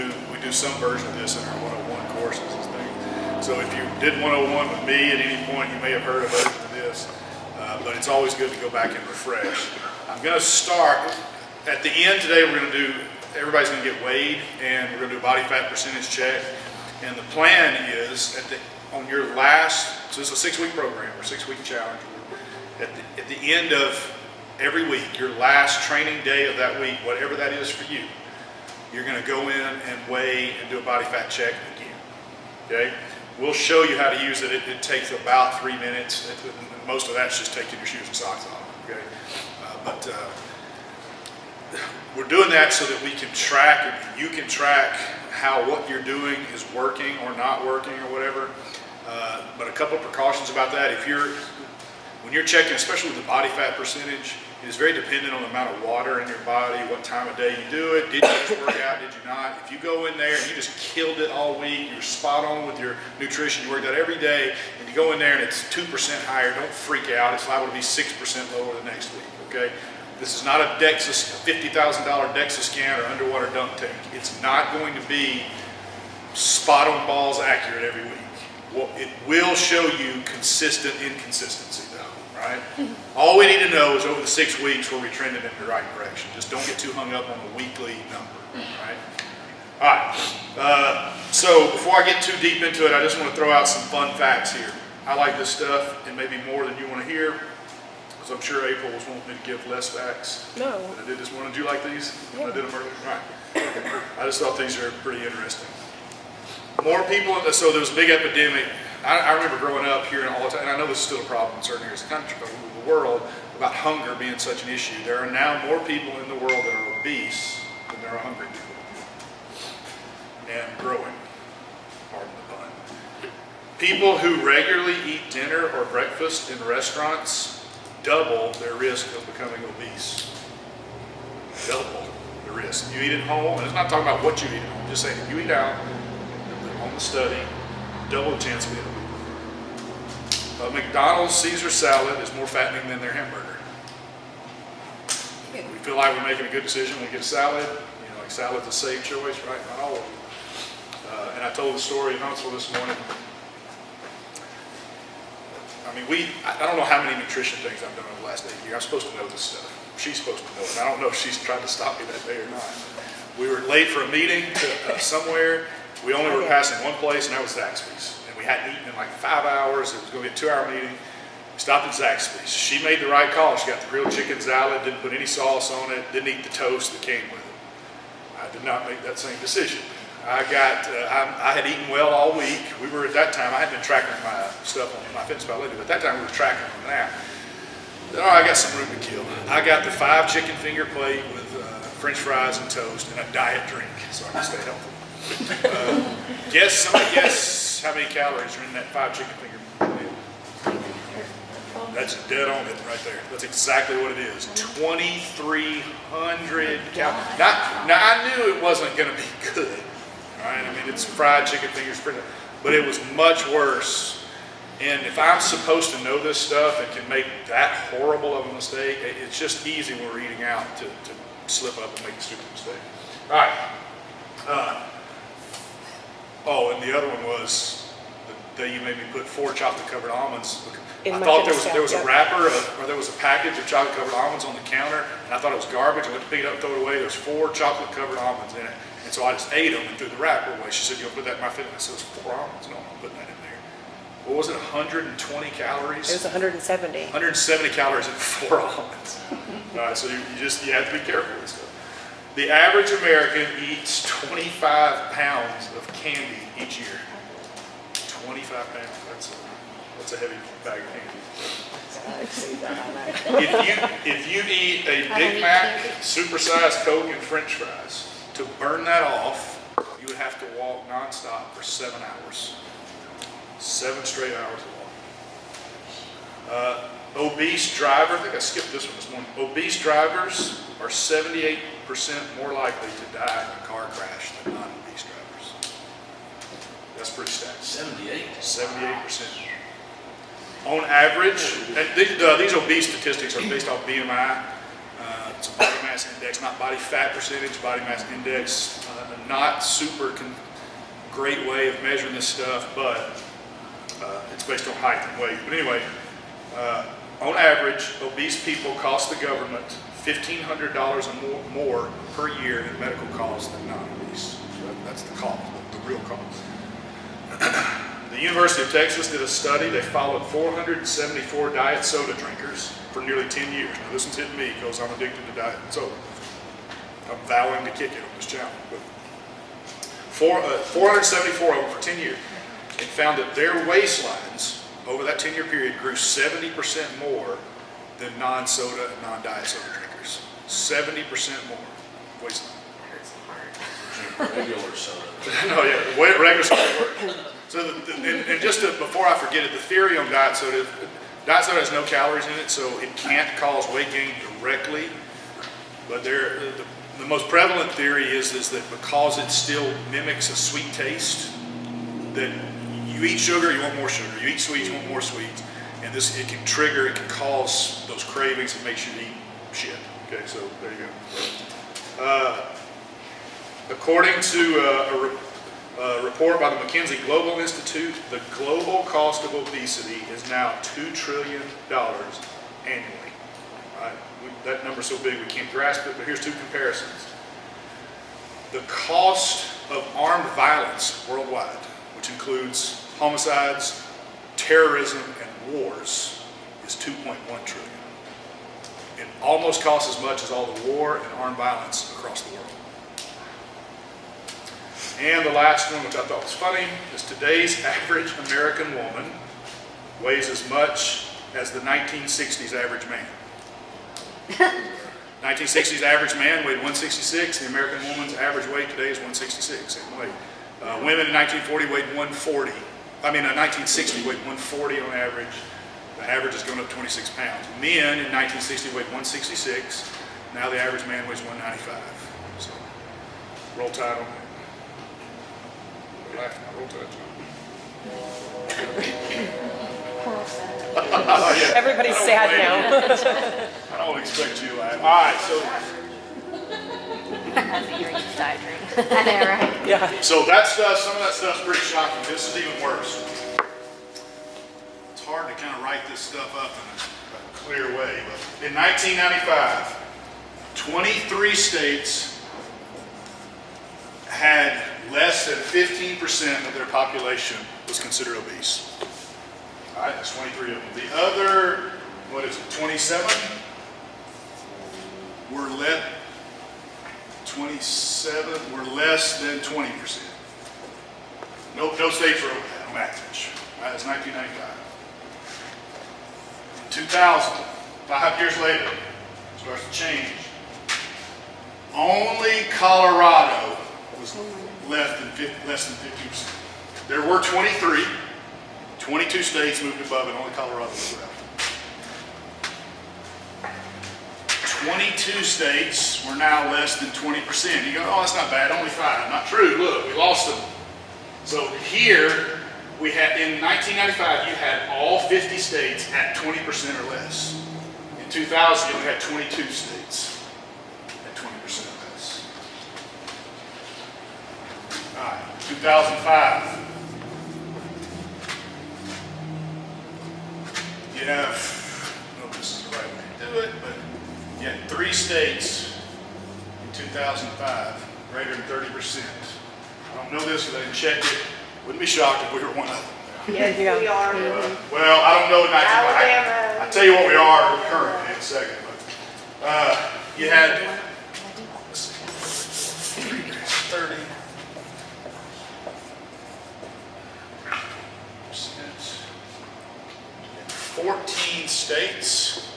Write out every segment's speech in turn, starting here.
we do some version of this in our 101 courses and things. So if you did 101 with me at any point, you may have heard a version of this, but it's always good to go back and refresh. I'm going to start at the end today. We're going to do, everybody's going to get weighed, and we're going to do a body fat percentage check. And the plan is on your last, so this is a 6-week program or 6-week challenge. At the end of every week, your last training day of that week, whatever that is for you, you're going to go in and weigh and do a body fat check again. Okay? We'll show you how to use it. It takes about 3 minutes. Most of that's just taking your shoes and socks off. Okay? We're doing that so that we can track, and you can track how what you're doing is working or not working or whatever. But a couple of precautions about that. When you're checking, especially with the body fat percentage, it is very dependent on the amount of water in your body, what time of day you do it. Did you just work out? Did you not? If you go in there and you just killed it all week, you're spot on with your nutrition, you worked out every day, and you go in there and it's 2% higher, don't freak out. It's liable to be 6% lower the next week, okay? This is not a $50,000 DEXA scan or underwater dunk tank. It's not going to be spot on balls accurate every week. Well, it will show you consistent inconsistency though, right? All we need to know is over the 6 weeks where we trended in the right direction. Just don't get too hung up on the weekly number, right? All right, so before I get too deep into it, I just want to throw out some fun facts here. I like this stuff, and maybe more than you want to hear, because I'm sure April was wanting me to give less facts. No. But I did this one. Did you like these? Yeah. I did them earlier. All right. I just thought these are pretty interesting. More people, so there was a big epidemic. I remember growing up hearing all the time, and I know this is still a problem in certain areas of the country, but the world, about hunger being such an issue. There are now more people in the world that are obese than there are hungry people. And growing, pardon the pun. People who regularly eat dinner or breakfast in restaurants double their risk of becoming obese. Double the risk. You eat at home, and it's not talking about what you eat at home, I'm just saying if you eat out, on the study, double the chance of being obese. McDonald's Caesar salad is more fattening than their hamburger. We feel like we're making a good decision when we get a salad. You know, like salad's a safe choice, right? Not all of them. And I told the story in Huntsville this morning. I mean, I don't know how many nutrition things I've done over the last 8 years. I'm supposed to know this stuff. She's supposed to know it. I don't know if she's tried to stop me that day or not. We were late for a meeting to, somewhere. We only were passing one place, and that was Zaxby's. And we hadn't eaten in like 5 hours. It was going to be a 2-hour meeting. We stopped at Zaxby's. She made the right call. She got the grilled chicken salad, didn't put any sauce on it, didn't eat the toast that came with it. I did not make that same decision. I had eaten well all week. We were at that time, I had been tracking my stuff on my MyFitnessPal, but at that time we were tracking on an app. Then, I got some room to kill. I got the 5 chicken finger plate with French fries and toast and a diet drink, so I can stay healthy. Somebody guess how many calories are in that 5 chicken finger plate? That's dead on it right there. That's exactly what it is. 2,300 calories. Now I knew it wasn't going to be good. Right? I mean, it's fried chicken fingers, but it was much worse. And if I'm supposed to know this stuff and can make that horrible of a mistake, it's just easy when we're eating out to slip up and make a stupid mistake. All right. And the other one was the day you made me put 4 chocolate-covered almonds. I thought there was a wrapper or there was a package of chocolate-covered almonds on the counter, and I thought it was garbage. I went to pick it up and throw it away. There was 4 chocolate-covered almonds in it. And so I just ate them and threw the wrapper away. She said, "You'll put that in MyFitness." I said, "It's 4 almonds." No, I'm putting that in there. What was it, 120 calories? It was 170. 170 calories in 4 almonds. All right, so you have to be careful with stuff. The average American eats 25 pounds of candy each year. 25 pounds, that's a heavy bag of candy. If you eat a Big Mac, supersized Coke, and French fries, to burn that off, you would have to walk nonstop for 7 hours. 7 straight hours of walking. Obese drivers, I think I skipped this one this morning. Obese drivers are 78% more likely to die in a car crash than non-obese drivers. That's pretty stacked. 78%. On average, and these obese statistics are based off BMI. It's a body mass mass index, not body fat percentage, body mass index. Not super great way of measuring this stuff, but it's based on height and weight. But anyway, on average, obese people cost the government $1,500 or more per year in medical costs than non-obese. So that's the cost, the real cost. The University of Texas did a study. They followed 474 diet soda drinkers for nearly 10 years. Now this one's hitting me because I'm addicted to diet soda. I'm vowing to kick it on this channel. But 474 of them for 10 years, and found that their waistlines over that 10-year period grew 70% more than non-soda and non-diet soda drinkers. 70% more waistline. Regular soda. No, yeah, regular soda. So, and just before I forget it, the theory on diet soda has no calories in it, so it can't cause weight gain directly. But the most prevalent theory is that because it still mimics a sweet taste, that you eat sugar, you want more sugar. You eat sweets, you want more sweets. And it can cause those cravings. It makes you eat shit. Okay, so there you go. According to a report by the McKinsey Global Institute, the global cost of obesity is now $2 trillion annually. That number's so big we can't grasp it, but here's two comparisons. The cost of armed violence worldwide, which includes homicides, terrorism, and wars, is $2.1 trillion. It almost costs as much as all the war and armed violence across the world. And the last one, which I thought was funny, is today's average American woman weighs as much as the 1960s average man. 1960s average man weighed 166. The American woman's average weight today is 166. Same weight. Women in 1940 weighed 140. 1960 weighed 140 on average. The average has gone up 26 pounds. Men in 1960 weighed 166. Now the average man weighs 195. So, roll tide on that. Laugh now, roll tide, Yeah. Everybody's sad now. I don't expect you to laugh. All right, so. That's what you're used to diet drink. I know, right? Yeah. So that stuff, some of that stuff's pretty shocking. This is even worse. It's hard to kind of write this stuff up in a clear way. But in 1995, 23 states had less than 15% of their population was considered obese. All right, that's 23 of them. The other, 27 were less than 20%. No states were on average. That's 1995. In 2000, 5 years later, it starts to change. Only Colorado was less than 50%. There were 23. 22 states moved above it, only Colorado was left. 22 states were now less than 20%. You go, oh, that's not bad, only 5. Not true, look, we lost them. So here, we had, in 1995, you had all 50 states at 20% or less. In 2000, you only had 22 states at 20% or less. All right, 2005. You have, I don't know if this is the right way to do it, but you had 3 states in 2005, greater than 30%. I don't know this because I didn't check it. Wouldn't be shocked if we were one of them. Yes, we are. Well, I don't know in 1995. Alabama. I'll tell you what we are currently in a second. But you had 30. 14 states,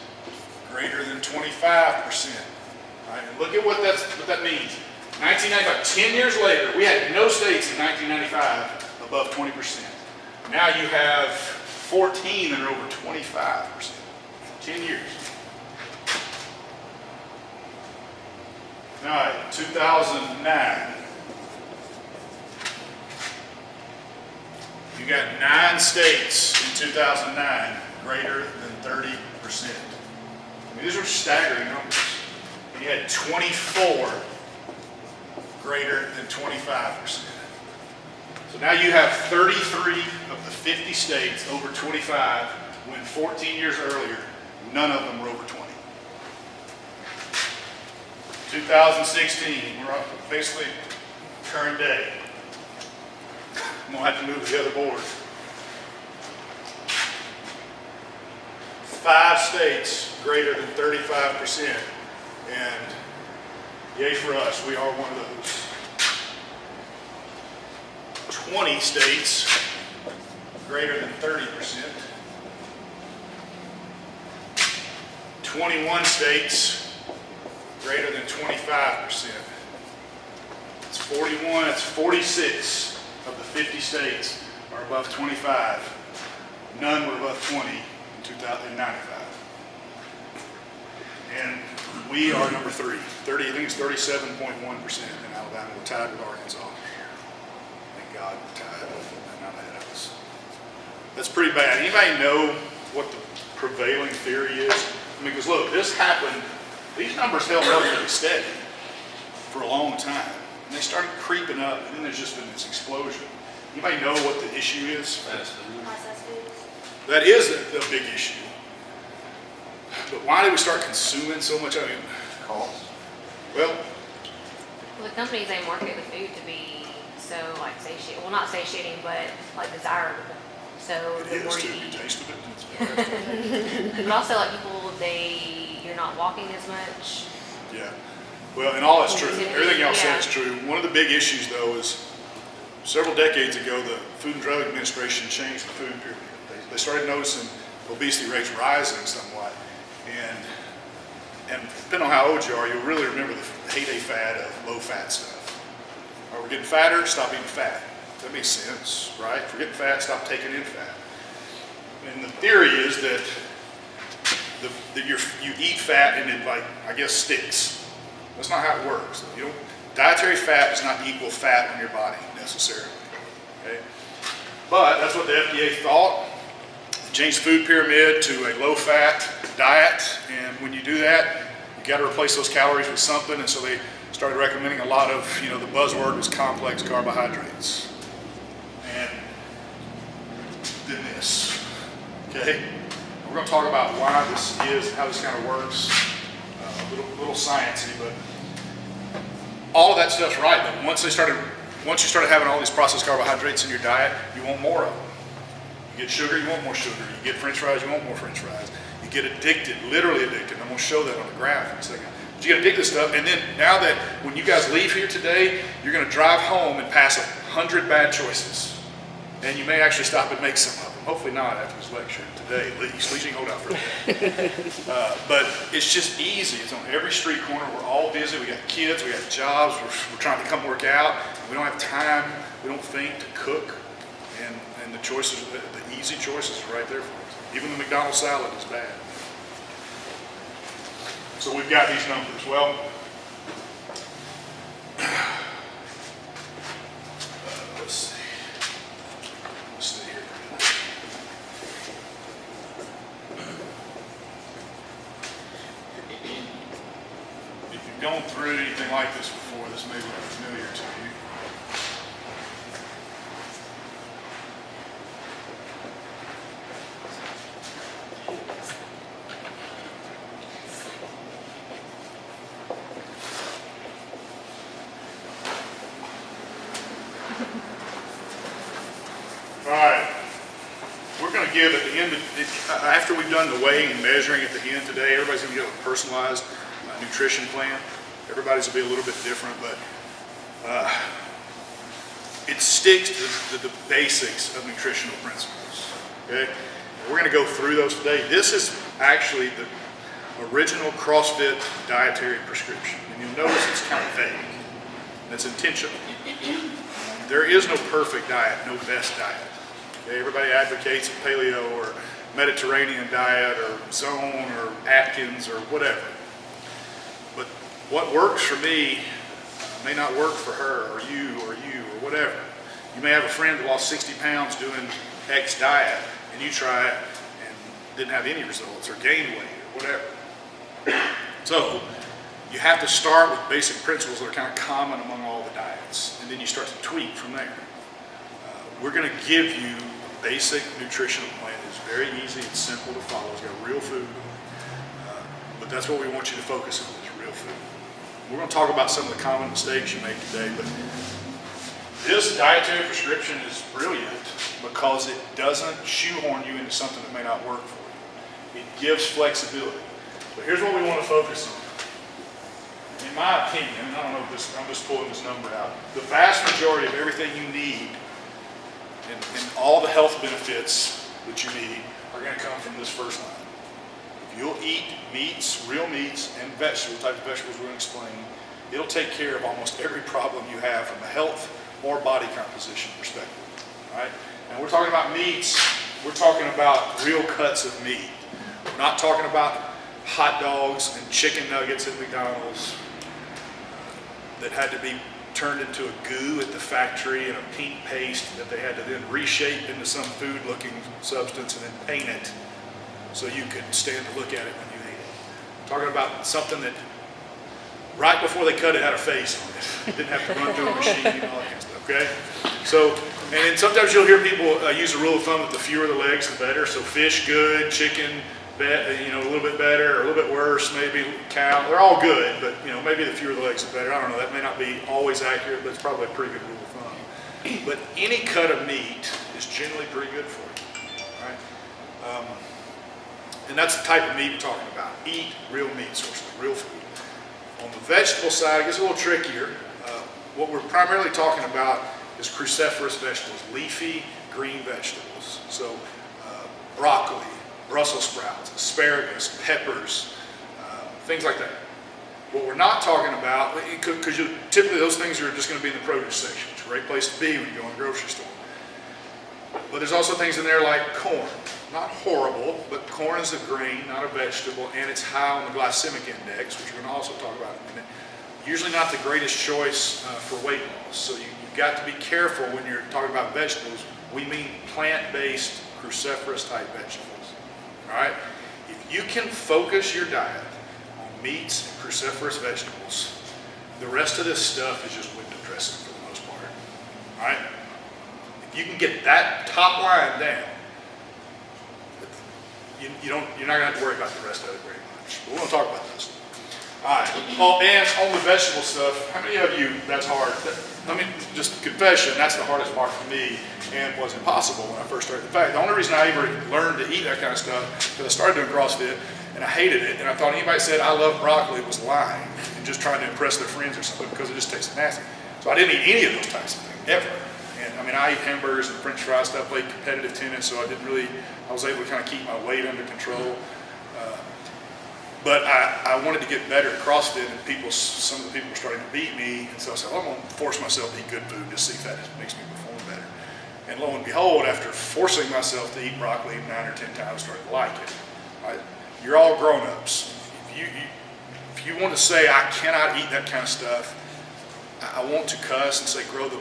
greater than 25%. All right, and look at what that means. 1995, 10 years later, we had no states in 1995 above 20%. Now you have 14 that are over 25%. 10 years. All right, 2009. You got 9 states in 2009 greater than 30%. I mean, these are staggering numbers. and you had 24 greater than 25%. So now you have 33 of the 50 states over 25, when 14 years earlier, none of them were over 20. 2016, we're up basically current day. I'm gonna have to move to the other board. 5 states greater than 35%, and yay for us, we are one of those. 20 states greater than 30%. 21 states greater than 25%. It's 41, it's 46 of the 50 states are above 25. None were above 20 in 2095. And we are number 3. I think it's 37.1% in Alabama. We're tied with Arkansas. Thank God we're tied. They're not ahead of us. That's pretty bad. Anybody know what the prevailing theory is? I mean, because look, this happened, these numbers held relatively steady for a long time. And they started creeping up, and then there's just been this explosion. Anybody know what the issue is? Processed foods. That is a big issue. But why did we start consuming so much? I mean, Cost. well, Well, the companies, they market the food to be so like satiating, well, not satiating, but like desirable. So it the is more too. you You eat, tasted it. but also like people, you're not walking as much. Yeah. Well, and all that's true. Everything y'all said Yeah. is true. One of the big issues, though, is several decades ago, the Food and Drug Administration changed the food pyramid. They started noticing obesity rates rising somewhat. And depending on how old you are, you'll really remember the heyday fad of low-fat stuff. All right, we're getting fatter, stop eating fat. That makes sense, right? If we're getting fat, stop taking in fat. And the theory is that you eat fat and it, like, I guess, sticks. That's not how it works. Dietary fat does not equal fat on your body necessarily. Okay? But that's what the FDA thought. They changed the food pyramid to a low-fat diet, and when you do that, you got to replace those calories with something. And so they started recommending a lot of, the buzzword was complex carbohydrates. And then this. Okay? We're going to talk about why this is and how this kind of works. A little sciencey, but all of that stuff's right. But once you started having all these processed carbohydrates in your diet, you want more of them. You get sugar, you want more sugar. You get French fries, you want more French fries. You get addicted, literally addicted. I'm going to show that on the graph in a second. But you get addicted to stuff, and then now that when you guys leave here today, you're going to drive home and pass 100 bad choices. And you may actually stop and make some of them. Hopefully not after this lecture, today at least. At least you can hold out for a bit. But it's just easy. It's on every street corner. We're all busy. We got kids. We got jobs. We're trying to come work out. We don't have time. We don't think to cook. And the choices, the easy choices are right there for us. Even the McDonald's salad is bad. So we've got these numbers. Well, let's see. Let's see here. If you've gone through anything like this before, this may look familiar to you. All right, we're going to give at the end, after we've done the weighing and measuring at the end today, everybody's going to get a personalized nutrition plan. Everybody's will be a little bit different, but it sticks to the basics of nutritional principles. Okay, we're going to go through those today. This is actually the original CrossFit dietary prescription, and you'll notice it's kind of vague. That's intentional. There is no perfect diet, no best diet. Okay, everybody advocates a paleo or Mediterranean diet or Zone or Atkins or whatever. But what works for me may not work for her or you or whatever. You may have a friend who lost 60 pounds doing X diet, and you try it and didn't have any results or gained weight or whatever. So you have to start with basic principles that are kind of common among all the diets, and then you start to tweak from there. We're going to give you a basic nutritional plan. It's very easy, it's simple to follow. It's got real food, but that's what we want you to focus on, is real food. We're going to talk about some of the common mistakes you make today, but this dietary prescription is brilliant because it doesn't shoehorn you into something that may not work for you. It gives flexibility. But here's what we want to focus on. In my opinion, and I don't know if this, I'm just pulling this number out, the vast majority of everything you need and all the health benefits that you need are going to come from this first line. If you'll eat meats, real meats, and vegetables, type of vegetables we're going to explain, it'll take care of almost every problem you have from a health or body composition perspective. All right? And we're talking about meats, we're talking about real cuts of meat. We're not talking about hot dogs and chicken nuggets at McDonald's that had to be turned into a goo at the factory and a pink paste that they had to then reshape into some food-looking substance and then paint it so you could stand to look at it when you ate it. I'm talking about something that right before they cut it had a face on it. It didn't have to run through a machine and all that kind of stuff, okay? So, and then sometimes you'll hear people use a rule of thumb that the fewer the legs, the better. So fish, good, chicken, a little bit better, or a little bit worse, maybe cow. They're all good, but maybe the fewer the legs, the better. I don't know. That may not be always accurate, but it's probably a pretty good rule of thumb. But any cut of meat is generally pretty good for you, all right? And that's the type of meat we're talking about. Eat real meat sources, real food. On the vegetable side, it gets a little trickier. What we're primarily talking about is cruciferous vegetables, leafy green vegetables. So broccoli, Brussels sprouts, asparagus, peppers, things like that. What we're not talking about, because typically those things are just going to be in the produce section. It's a great place to be when you go in the grocery store. But there's also things in there like corn. Not horrible, but corn is a grain, not a vegetable, and it's high on the glycemic index, which we're going to also talk about in a minute. Usually not the greatest choice for weight loss. So you've got to be careful when you're talking about vegetables. We mean plant-based cruciferous type vegetables. All right? If you can focus your diet on meats and cruciferous vegetables, the rest of this stuff is just window dressing for the most part. All right? If you can get that top line down, you're not going to have to worry about the rest of it very much. But we're going to talk about this. All right. Oh, and on the vegetable stuff, how many of you, that's hard? Let me just confession, that's the hardest part for me and was impossible when I first started. In fact, the only reason I ever learned to eat that kind of stuff because I started doing CrossFit and I hated it. And I thought anybody said I love broccoli was lying and just trying to impress their friends or something because it just tasted nasty. So I didn't eat any of those types of things, ever. And I mean, I ate hamburgers and French fries stuff, played competitive tennis, so I was able to kind of keep my weight under control. But I wanted to get better at CrossFit, and some of the people were starting to beat me, and so I said, well, I'm going to force myself to eat good food to see if that makes me perform better. And lo and behold, after forcing myself to eat broccoli 9 or 10 times, I started to like it. You're all grown-ups. If you want to say, I cannot eat that kind of stuff, I want to cuss and say, grow them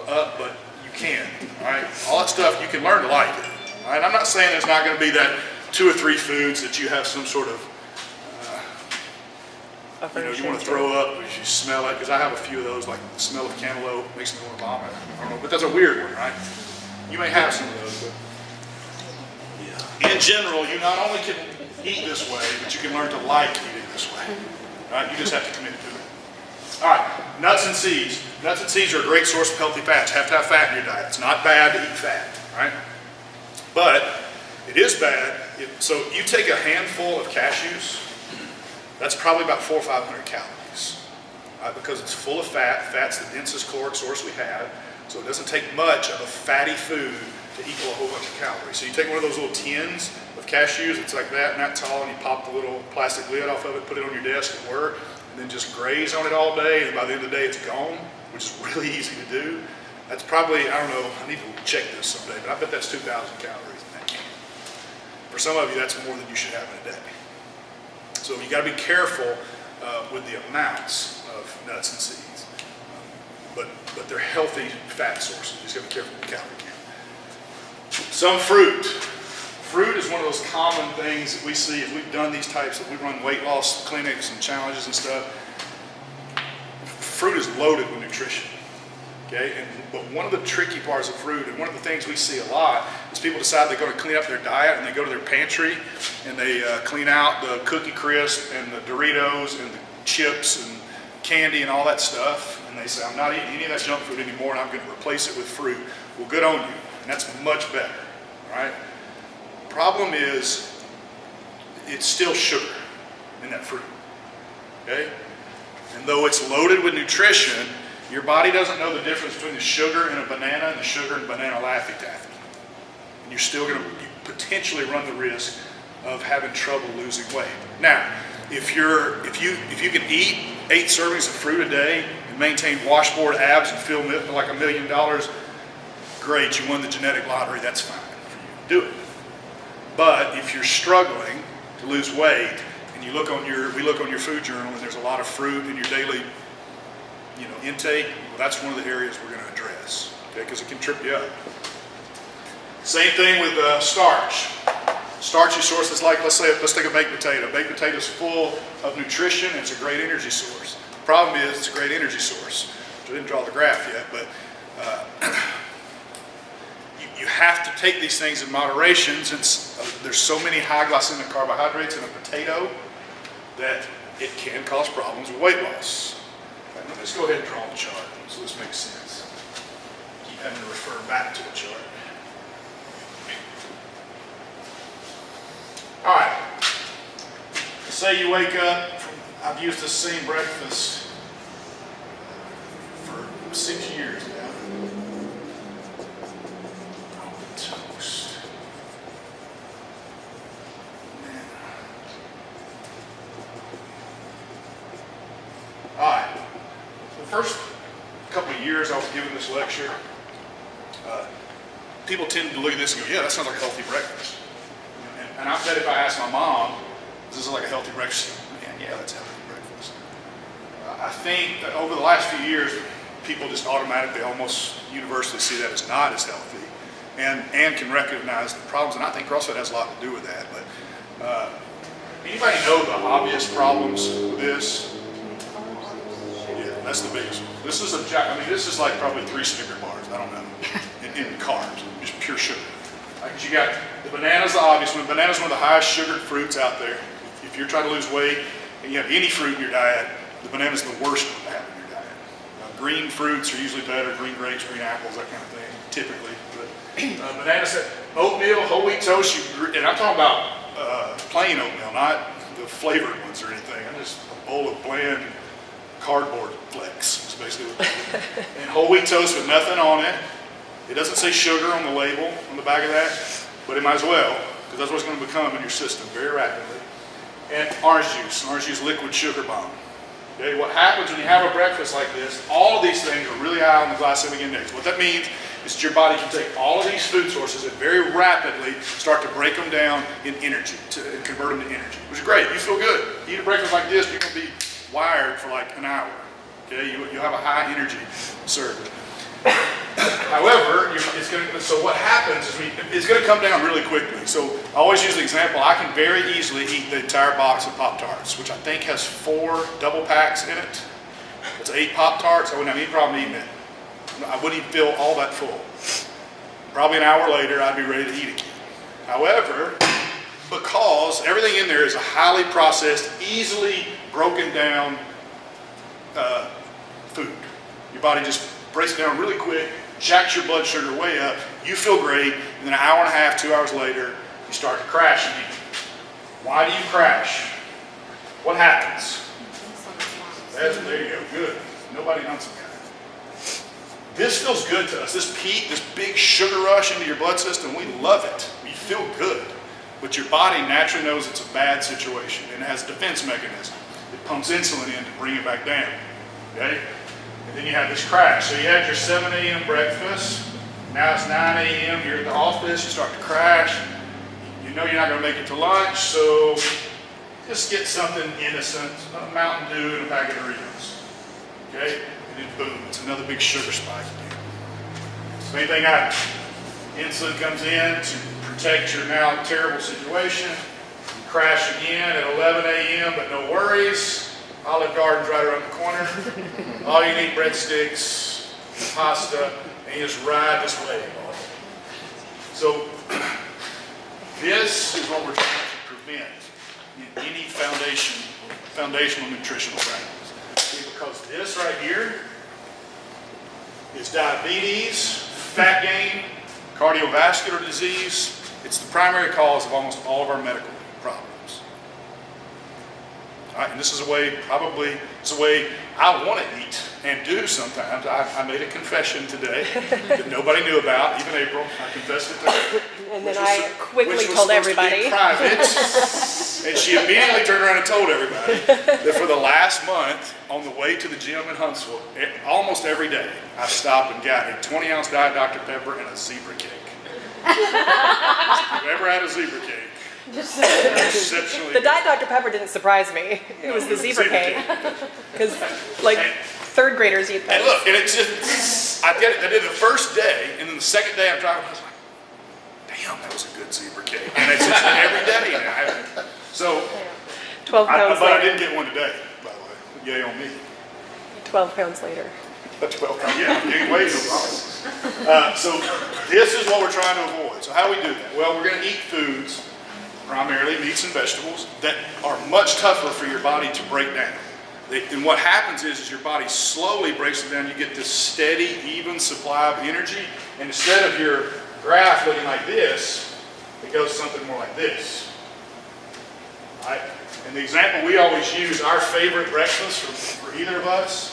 up, but you can. All right? All that stuff, you can learn to like it. All right? I'm not saying there's not going to be that 2 or 3 foods that you have some sort of you want to throw up as you smell it, because I have a few of those, like the smell of cantaloupe makes me want to vomit. I don't know, but that's a weird one, right? You may have some of those, but in general, you not only can eat this way, but you can learn to like eating this way. Right? You just have to commit to it. All right, nuts and seeds. Nuts and seeds are a great source of healthy fats. You have to have fat in your diet. It's not bad to eat fat, right? But it is bad. So you take a handful of cashews, that's probably about 400 or 500 calories, right? Because it's full of fat. Fat's the densest caloric source we have, so it doesn't take much of a fatty food to equal a whole bunch of calories. So you take one of those little tins of cashews, it's like that and that tall, and you pop the little plastic lid off of it, put it on your desk at work, and then just graze on it all day, and by the end of the day it's gone, which is really easy to do. That's probably, I don't know, I need to check this someday, but I bet that's 2,000 calories in that can. For some of you, that's more than you should have in a day. So you got to be careful with the amounts of nuts and seeds. But they're healthy fat sources. You just got to be careful with the calorie count. Some fruit. Fruit is one of those common things that we see as we've done these types of, we run weight loss clinics and challenges and stuff. fruit is loaded with nutrition. Okay, but one of the tricky parts of fruit, and one of the things we see a lot, is people decide they're going to clean up their diet, and they go to their pantry, and they clean out the Cookie Crisp and the Doritos and the chips and candy and all that stuff, and they say, I'm not eating any of that junk food anymore, and I'm going to replace it with fruit. Well, good on you, and that's much better, all right? Problem is, it's still sugar in that fruit, okay? And though it's loaded with nutrition, your body doesn't know the difference between the sugar in a banana and the sugar in banana Laffy Taffy. And you're still going to potentially run the risk of having trouble losing weight. Now, if you can eat 8 servings of fruit a day and maintain washboard abs and feel like $1 million, great, you won the genetic lottery, that's fine for you. Do it. But if you're struggling to lose weight, and we look on your food journal, and there's a lot of fruit in your daily intake, well, that's one of the areas we're going to address, okay, because it can trip you up. Same thing with starch. Starchy sources like, let's take a baked potato. Baked potato is full of nutrition, and it's a great energy source. The problem is it's a great energy source. I didn't draw the graph yet, but you have to take these things in moderation, since there's so many high glycemic carbohydrates in a potato that it can cause problems with weight loss. Let's go ahead and draw the chart so this makes sense. Keep having to refer back to the chart. All right. Say you wake up, I've used the same breakfast for 6 years now. Toast. All right. The first couple of years I was giving this lecture, people tend to look at this and go, yeah, that sounds like a healthy breakfast. And I bet if I asked my mom, is this like a healthy breakfast? Man, yeah, that's a healthy breakfast. I think that over the last few years, people just automatically, almost universally see that as not as healthy, and can recognize the problems. And I think CrossFit has a lot to do with that. But anybody know the obvious problems with this? Yeah, that's the biggest one. This is like probably 3 Snicker bars. I don't know. In carbs, just pure sugar. Because you got the banana's the obvious one. Banana's one of the highest sugared fruits out there. If you're trying to lose weight and you have any fruit in your diet, the banana's the worst one to have in your diet. Green fruits are usually better, green grapes, green apples, that kind of thing, typically. But bananas, oatmeal, whole wheat toast, and I'm talking about plain oatmeal, not the flavored ones or anything. I'm just a bowl of bland cardboard flakes, is basically what it is. And whole wheat toast with nothing on it. It doesn't say sugar on the label, on the back of that, but it might as well, because that's what it's going to become in your system very rapidly. And orange juice liquid sugar bomb. Okay, what happens when you have a breakfast like this, all of these things are really high on the glycemic index. What that means is that your body can take all of these food sources and very rapidly start to break them down in energy, and convert them to energy, which is great. You feel good. You eat a breakfast like this, you're going to be wired for like an hour. Okay, you'll have a high energy surge. However, so what happens is it's going to come down really quickly. So I always use the example, I can very easily eat the entire box of Pop-Tarts, which I think has 4 double packs in it. It's 8 Pop-Tarts. I wouldn't have any problem eating it. I wouldn't even feel all that full. Probably an hour later, I'd be ready to eat again. However, because everything in there is a highly processed, easily broken down food. Your body just breaks it down really quick, jacks your blood sugar way up, you feel great, and then an hour and a half, 2 hours later, you start to crash again. Why do you crash? What happens? There you go, good. Nobody knows some guy. This feels good to us. This peak, this big sugar rush into your blood system, we love it. We feel good. But your body naturally knows it's a bad situation, and it has a defense mechanism. It pumps insulin in to bring it back down. Okay? And then you have this crash. So you had your 7 a.m. breakfast. Now it's 9 a.m. You're at the office. You start to crash. You know you're not going to make it to lunch. So just get something innocent, a Mountain Dew and a packet of Doritos. Okay? And then boom, it's another big sugar spike again. Same thing happens. Insulin comes in to protect your now terrible situation. You crash again at 11 a.m., but no worries. Olive Garden's right around the corner. All you need, breadsticks, pasta, and you just ride this wave. So this is what we're trying to prevent in any foundational nutritional practice. See, because this right here is diabetes, fat gain, cardiovascular disease. It's the primary cause of almost all of our medical problems. All right, and this is a way, it's a way I want to eat and do sometimes. I made a confession today that nobody knew about, even April. I confessed it to her. And then I quickly told everybody. Private, and she immediately turned around and told everybody that for the last month, on the way to the gym in Huntsville, almost every day, I stopped and got a 20-ounce Diet Dr. Pepper and a zebra cake. If you've ever had a zebra cake, exceptionally The Diet Dr. Pepper didn't surprise me. It was the zebra cake. Because, like, third graders eat And those. look, and it's just, I did the first day, and then the second day I'm driving, I was like, damn, that was a good zebra cake. And it's just every day now. So, 12 pounds but I later. didn't get one today, by the way. Yay on me. 12 pounds later. 12 pounds, yeah, I'm getting weight, no problem. So this is what we're trying to avoid. So how do we do that? Well, we're going to eat foods, primarily meats and vegetables, that are much tougher for your body to break down. And what happens is your body slowly breaks them down. You get this steady, even supply of energy. And instead of your graph looking like this, it goes something more like this. All right? And the example we always use, our favorite breakfast for either of us,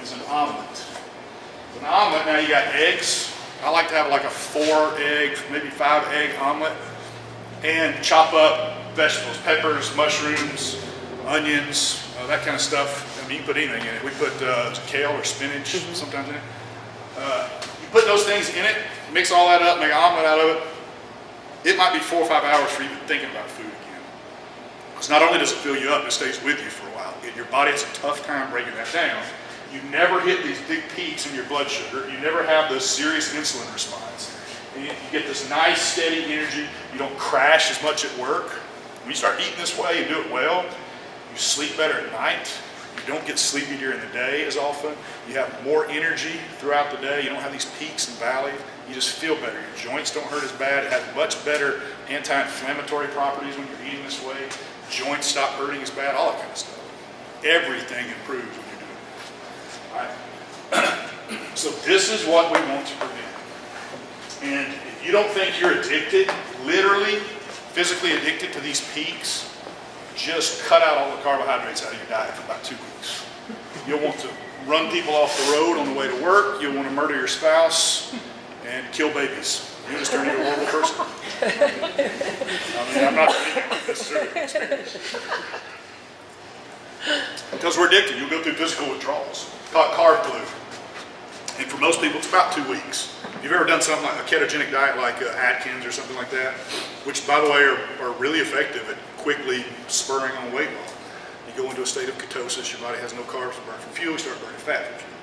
is an omelet. An omelet, now you got eggs. I like to have like a 4-egg, maybe 5-egg omelet. And chop up vegetables, peppers, mushrooms, onions, that kind of stuff. I mean, you can put anything in it. We put kale or spinach sometimes in it. You put those things in it, mix all that up, make an omelet out of it. It might be 4 or 5 hours for even thinking about food again. Because not only does it fill you up, it stays with you for a while. Your body has a tough time breaking that down. You never hit these big peaks in your blood sugar. You never have this serious insulin response. And you get this nice, steady energy. You don't crash as much at work. When you start eating this way and do it well, you sleep better at night. You don't get sleepy during the day as often. You have more energy throughout the day. You don't have these peaks and valleys. You just feel better. Your joints don't hurt as bad. It has much better anti-inflammatory properties when you're eating this way. Joints stop hurting as bad, all that kind of stuff. Everything improves when you're doing this. All right. So this is what we want to prevent. And if you don't think you're addicted, literally, physically addicted to these peaks, just cut out all the carbohydrates out of your diet for about 2 weeks. You'll want to run people off the road on the way to work. You'll want to murder your spouse and kill babies. You just turn into a horrible person. I mean, I'm not necessarily experienced. Because we're addicted, you'll go through physical withdrawals, called carb flu. And for most people, it's about 2 weeks. If you've ever done something like a ketogenic diet like Atkins or something like that, which, by the way, are really effective at quickly spurring on weight loss. You go into a state of ketosis, your body has no carbs to burn for fuel, you start burning fat for fuel.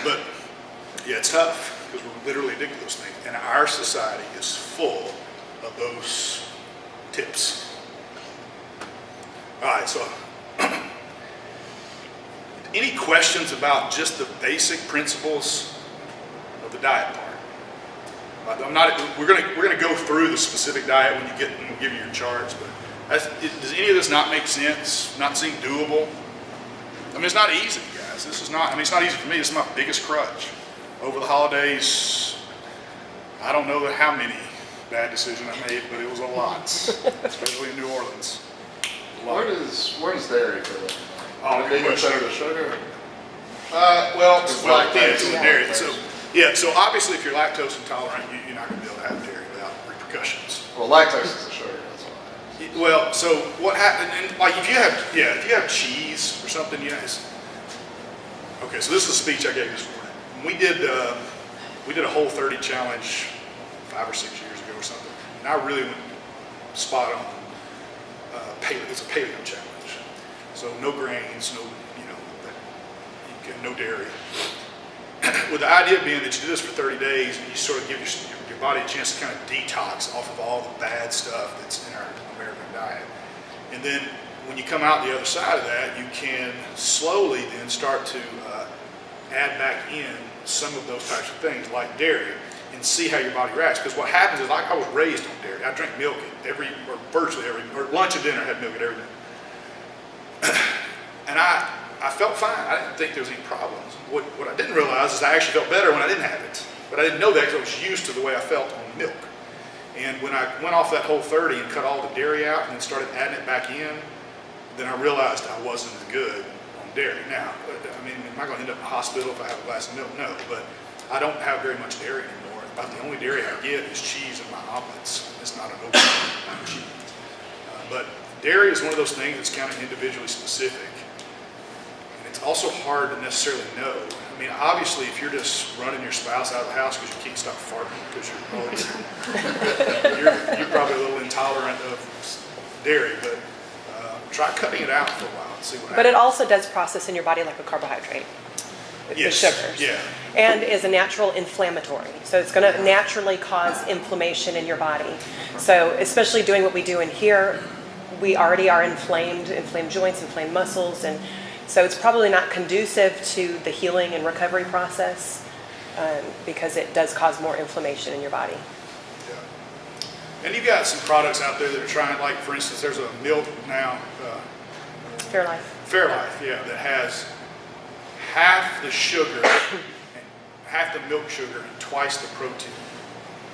But, yeah, it's tough because we're literally addicted to those things. And our society is full of those tips. All right, so any questions about just the basic principles of the diet part? We're gonna go through the specific diet when we give you your charts, but does any of this not make sense? Not seem doable? I mean, it's not easy, guys. It's not easy for me. This is my biggest crutch. Over the holidays, I don't know how many bad decisions I made, but it was a lot, especially in New Orleans. Where does dairy fit in? Oh, Would it be considered a sugar? Well, It's it depends on lactose. the dairy. So obviously if you're lactose intolerant, you're not going to be able to have dairy without repercussions. Well, lactose is a sugar, that's why. Well, so what happened, and like if you have cheese or something, okay, so this is a speech I gave this morning. We did a Whole30 challenge 5 or 6 years ago or something, and I really went spot on. It's a paleo challenge, so no grains, no dairy. With the idea being that you do this for 30 days and you sort of give your body a chance to kind of detox off of all the bad stuff that's in our American diet. And then when you come out the other side of that, you can slowly then start to add back in some of those types of things like dairy and see how your body reacts. Because what happens is, like, I was raised on dairy. I drank milk at virtually every, or lunch and dinner had milk at every meal. And I felt fine. I didn't think there was any problems. What I didn't realize is I actually felt better when I didn't have it. But I didn't know that because I was used to the way I felt on milk. And when I went off that Whole30 and cut all the dairy out and then started adding it back in, then I realized I wasn't as good on dairy. Now, I mean, am I going to end up in the hospital if I have a glass of milk? No, but I don't have very much dairy anymore. About the only dairy I get is cheese in my omelets. It's not an open cheese. But dairy is one of those things that's kind of individually specific. And it's also hard to necessarily know. I mean, obviously, if you're just running your spouse out of the house because you can't stop farting because you're always, you're probably a little intolerant of dairy, but try cutting it out for a while and see what happens. But it also does process in your body like a carbohydrate. The Yes, sugars. yeah. And is a natural inflammatory. So it's going to naturally cause inflammation in your body. So especially doing what we do in here, we already are inflamed joints, inflamed muscles, and so it's probably not conducive to the healing and recovery process because it does cause more inflammation in your body. Yeah. And you've got some products out there that are trying, like, for instance, there's a milk now, Fairlife. Fairlife, yeah, that has half the sugar, and half the milk sugar, and twice the protein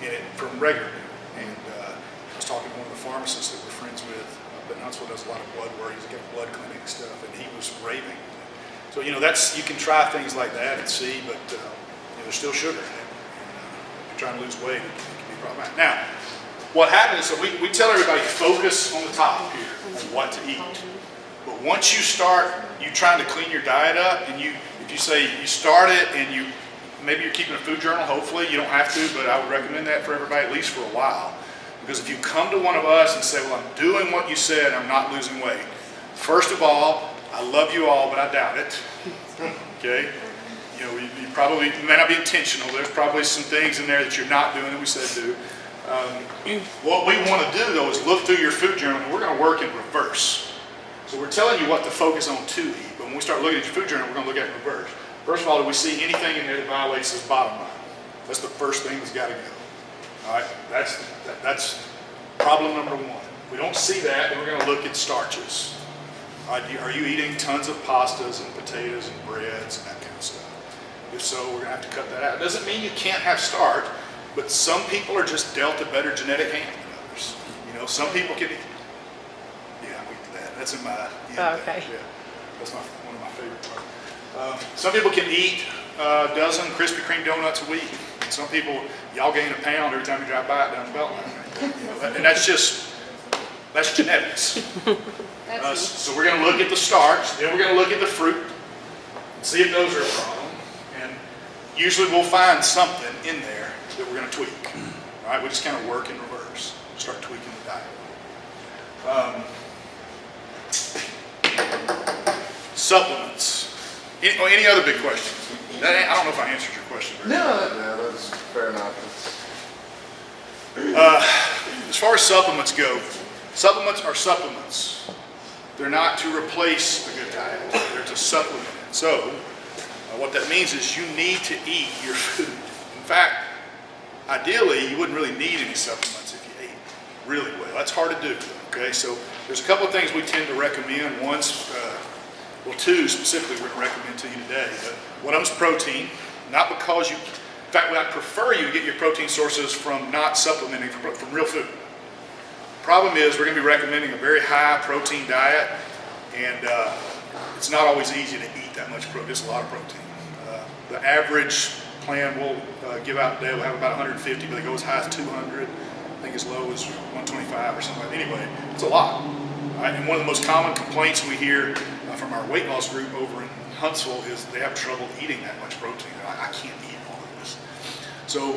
in it from regular milk. And I was talking to one of the pharmacists that we're friends with up in Huntsville, does a lot of blood work. He's got a blood clinic and stuff, and he was raving. So, you know, that's, you can try things like that and see, but you know, there's still sugar in it. And, if you're trying to lose weight, it can be problematic. Now, what happens is, so we tell everybody, focus on the top here, on what to eat. But once you start, you trying to clean your diet up, and if you say you start it and maybe you're keeping a food journal, hopefully, you don't have to, but I would recommend that for everybody, at least for a while. Because if you come to one of us and say, well, I'm doing what you said, I'm not losing weight. First of all, I love you all, but I doubt it. Okay? You know, you may not be intentional. There's probably some things in there that you're not doing that we said do. What we want to do, though, is look through your food journal, and we're going to work in reverse. So we're telling you what to focus on to eat, but when we start looking at your food journal, we're going to look at it in reverse. First of all, do we see anything in there that violates this bottom line? That's the first thing that's got to go. All right, that's problem number one. If we don't see that, then we're going to look at starches. All right, are you eating tons of pastas and potatoes and breads and that kind of stuff? If so, we're going to have to cut that out. It doesn't mean you can't have starch, but some people are just dealt a better genetic hand than others. You know, some people can eat. Yeah, we do that. That's in my. Okay. Yeah, that's one of my favorite parts. Some people can eat a dozen Krispy Kreme donuts a week. And some people, y'all gain a pound every time you drive by it down the belt line. You know, and that's genetics. So we're going to look at the starch, then we're going to look at the fruit, and see if those are a problem. And usually we'll find something in there that we're going to tweak. All right, we just kind of work in reverse, start tweaking the diet. Supplements. Any other big questions? I don't know if I answered your question very well. No, that's fair enough. As far as supplements go, supplements are supplements. They're not to replace a good diet. They're to supplement it. So what that means is you need to eat your food. In fact, ideally, you wouldn't really need any supplements if you ate really well. That's hard to do. Okay, so there's a couple of things we tend to recommend. Two specifically we're going to recommend to you today. But one of them is protein, not because you, in fact, I prefer you to get your protein sources from not supplementing, from real food. Problem is we're going to be recommending a very high protein diet, and it's not always easy to eat that much protein. It's a lot of protein. The average plan we'll give out today will have about 150, but they go as high as 200. I think as low as 125 or something. Anyway, it's a lot. Right? And one of the most common complaints we hear from our weight loss group over in Huntsville is they have trouble eating that much protein. I can't eat all of this. So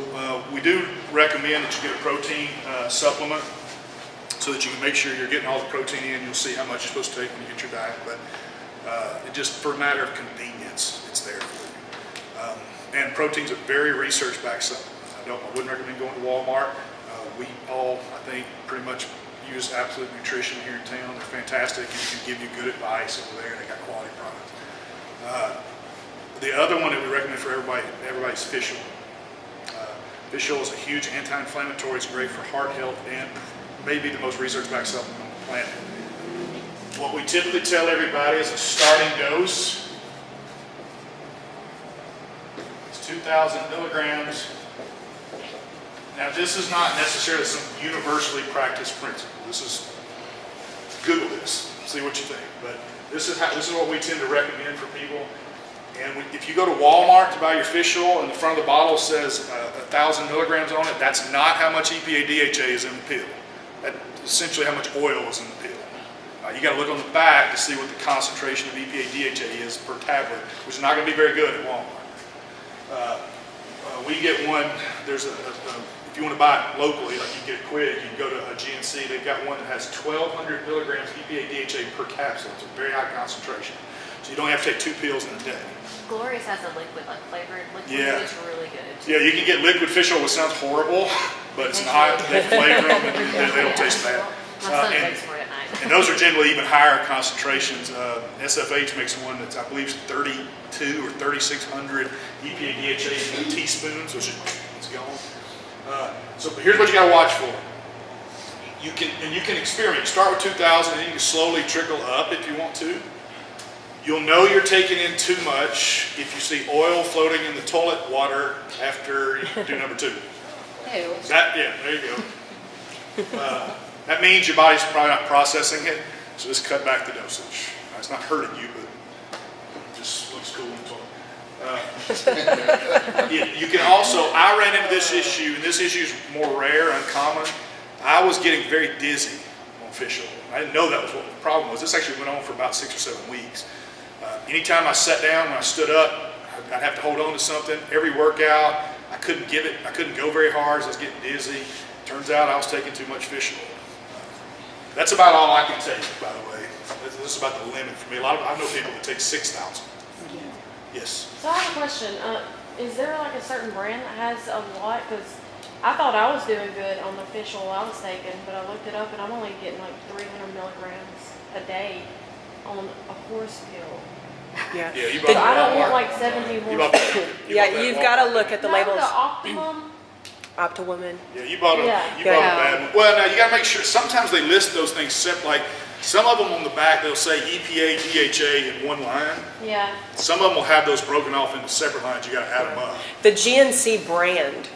we do recommend that you get a protein supplement so that you can make sure you're getting all the protein in. You'll see how much you're supposed to take when you get your diet, but it just for a matter of convenience, it's there for you. And protein's a very research-backed supplement. I wouldn't recommend going to Walmart. We all, I think, pretty much use Absolute Nutrition here in town. They're fantastic and can give you good advice over there. They got quality products. The other one that we recommend for everybody's fish oil. Fish oil is a huge anti-inflammatory. It's great for heart health and maybe the most research-backed supplement on the planet. What we typically tell everybody is a starting dose. It's 2,000 milligrams. Now, this is not necessarily some universally practiced principle. This is, Google this, see what you think. But this is what we tend to recommend for people. And if you go to Walmart to buy your fish oil and the front of the bottle says 1,000 milligrams on it, that's not how much EPA DHA is in the pill. That's essentially how much oil is in the pill. You got to look on the back to see what the concentration of EPA DHA is per tablet, which is not going to be very good at Walmart. We get one, if you want to buy it locally, like you get a Quid, you can go to a GNC, they've got one that has 1,200 milligrams EPA DHA per capsule. It's a very high concentration. So you don't have to take 2 pills in a day. Glorious has a liquid, like flavored liquid. Yeah. It's really good. Yeah, you can get liquid fish oil, which sounds horrible, but it's not. They flavor them and they don't taste bad. My son And- takes for it at night. And those are generally even higher concentrations. SFH makes one that's, I believe, 32 or 3,600 EPA DHA in teaspoons, which is it's gone. So here's what you got to watch for. You can experiment. Start with 2,000, and you can slowly trickle up if you want to. You'll know you're taking in too much if you see oil floating in the toilet water after you do number 2. Ew. There you go. That means your body's probably not processing it, so just cut back the dosage. It's not hurting you, but it just looks cool in the toilet. You can also, I ran into this issue, and this issue is more rare, uncommon. I was getting very dizzy on fish oil. I didn't know that was what the problem was. This actually went on for about 6 or 7 weeks. Anytime I sat down, when I stood up, I'd have to hold on to something. Every workout, I couldn't go very hard, so I was getting dizzy. Turns out I was taking too much fish oil. That's about all I can take, by the way. This is about the limit for me. I know people that take 6,000. Yes. So I have a question. Is there like a certain brand that has a lot? Because I thought I was doing good on the fish oil I was taking, but I looked it up and I'm only getting like 300 milligrams a day on a horse pill. Yeah. Yeah, you So bought I that don't at want Walmart. like 17 You horse bought pills. that- you Yeah, bought that you've at got to Walmart. look at the No, labels. the Optimum. Optiwoman. Yeah, you bought a Yeah. you bought a bad one. Well, now you got to make sure. Sometimes they list those things separate. Like some of them on the back, they'll say EPA, DHA in one line. Yeah. Some of them will have those broken off into separate lines. You got to add them up. The GNC brand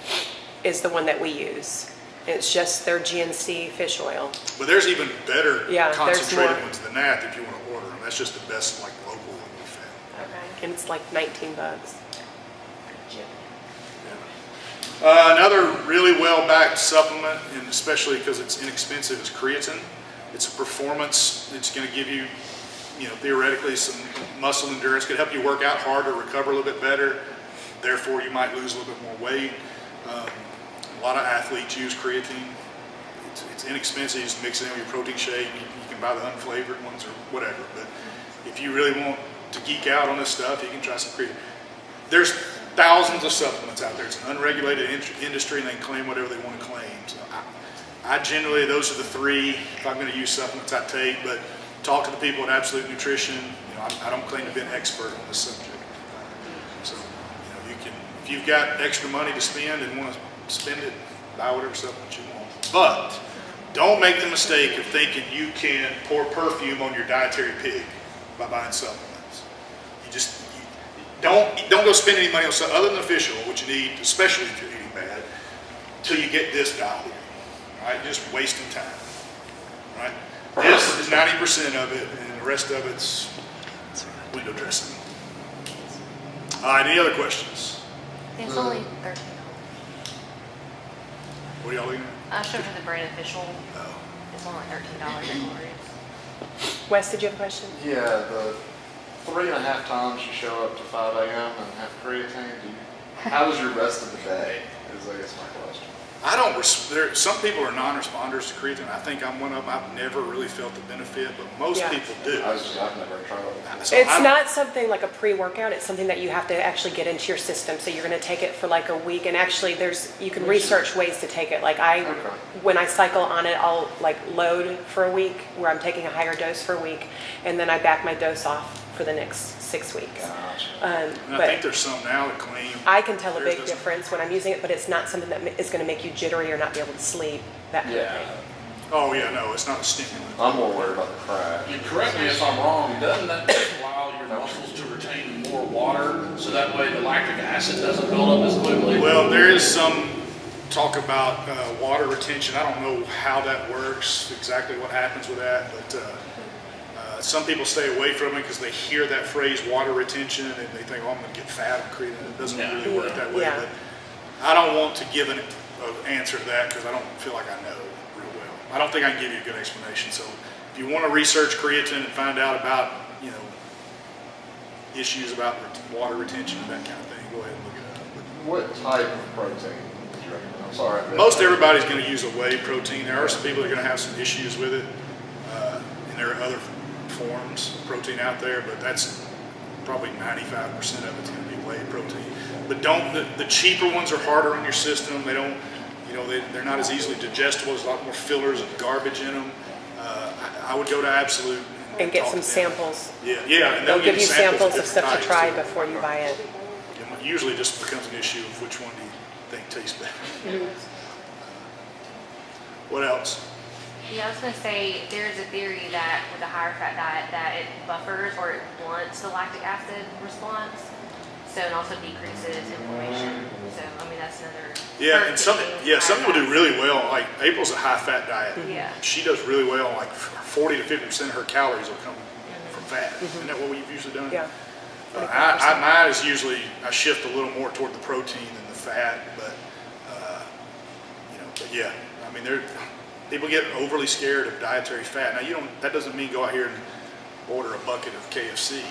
is the one that we use. It's just their GNC fish oil. But there's even better Yeah, there's concentrated more. ones than that if you want to order them. That's just the best like local one we found. Okay. And it's like $19. Another really well-backed supplement, and especially because it's inexpensive, is creatine. It's a performance. It's going to give you, theoretically some muscle endurance. Could help you work out harder, recover a little bit better. Therefore, you might lose a little bit more weight. A lot of athletes use creatine. It's inexpensive. You just mix it in with your protein shake. You can buy the unflavored ones or whatever. But if you really want to geek out on this stuff, you can try some creatine. There's thousands of supplements out there. It's an unregulated industry, and they can claim whatever they want to claim. So I generally, those are the 3. If I'm going to use supplements, I take. But talk to the people at Absolute Nutrition. I don't claim to be an expert on this subject. So you can, if you've got extra money to spend and want to spend it, buy whatever supplement you want. But don't make the mistake of thinking you can pour perfume on your dietary pig by buying supplements. Don't go spend any money on something other than fish oil, which you need, especially if you're eating bad, until you get this dialed in. Right? Just wasting time. Right? This is 90% of it, and the rest of it's window dressing. All right, any other questions? It's only $13. What are y'all looking at? I showed her the brand official. Oh. It's only $13 at Glorious. Wes, did you have a question? Yeah, the 3.5 times you show up to 5 a.m. and have creatine, how does your rest of the day, is I guess my question. I don't, some people are non-responders to creatine. I think I'm one of them. I've never really felt the benefit, but most Yeah. people do. I've never tried it. So It's I- not something like a pre-workout, it's something that you have to actually get into your system. So you're gonna take it for like a week, and actually you can research ways to take it. Like when I cycle on it, I'll like load for a week where I'm taking a higher dose for a week, and then I back my dose off for the next 6 weeks. Gotcha. And I But think there's some now that claim. I can tell a theirs big doesn't. difference when I'm using it, but it's not something that is gonna make you jittery or not be able to sleep, that kind of Yeah. thing. Oh, yeah, no, it's not a stimulant. I'm more worried about the crash. And correct me if I'm wrong, doesn't that just allow your muscles to retain more water, so that way the lactic acid doesn't build up as quickly? Well, there is some talk about water retention. I don't know how that works, exactly what happens with that, but some people stay away from it because they hear that phrase water retention and they think, oh, I'm going to get fat on creatine. It doesn't really work that way. Yeah. But I don't want to give an answer to that because I don't feel like I know real well. I don't think I can give you a good explanation. So if you want to research creatine and find out about, issues about water retention and that kind of thing, go ahead and look it up. What type of protein would you recommend? I'm sorry. Most everybody's going to use a whey protein. There are some people that are going to have some issues with it, and there are other forms of protein out there, but that's probably 95% of it's going to be whey protein. But the cheaper ones are harder on your system. They don't, they're not as easily digestible. There's a lot more fillers and garbage in them. I would go to Absolute And get talk some to them. samples. Yeah, and They'll they'll give you samples of different stuff to types. try before you buy it. It usually just becomes an issue of which one do you think tastes better. What else? Yeah, I was gonna say, there's a theory that with a higher fat diet, that it buffers or it blunts the lactic acid response, so it also decreases inflammation. So, I mean, that's another. Yeah, and some people do higher really well. Like April's a high-fat diet. Yeah. She does really well. Like 40 to 50% of her calories will come from fat. Isn't that what we've usually done? Yeah. Mine is usually, I shift a little more toward the protein than the fat, but, but yeah, I mean, people get overly scared of dietary fat. Now, that doesn't mean go out here and order a bucket of KFC.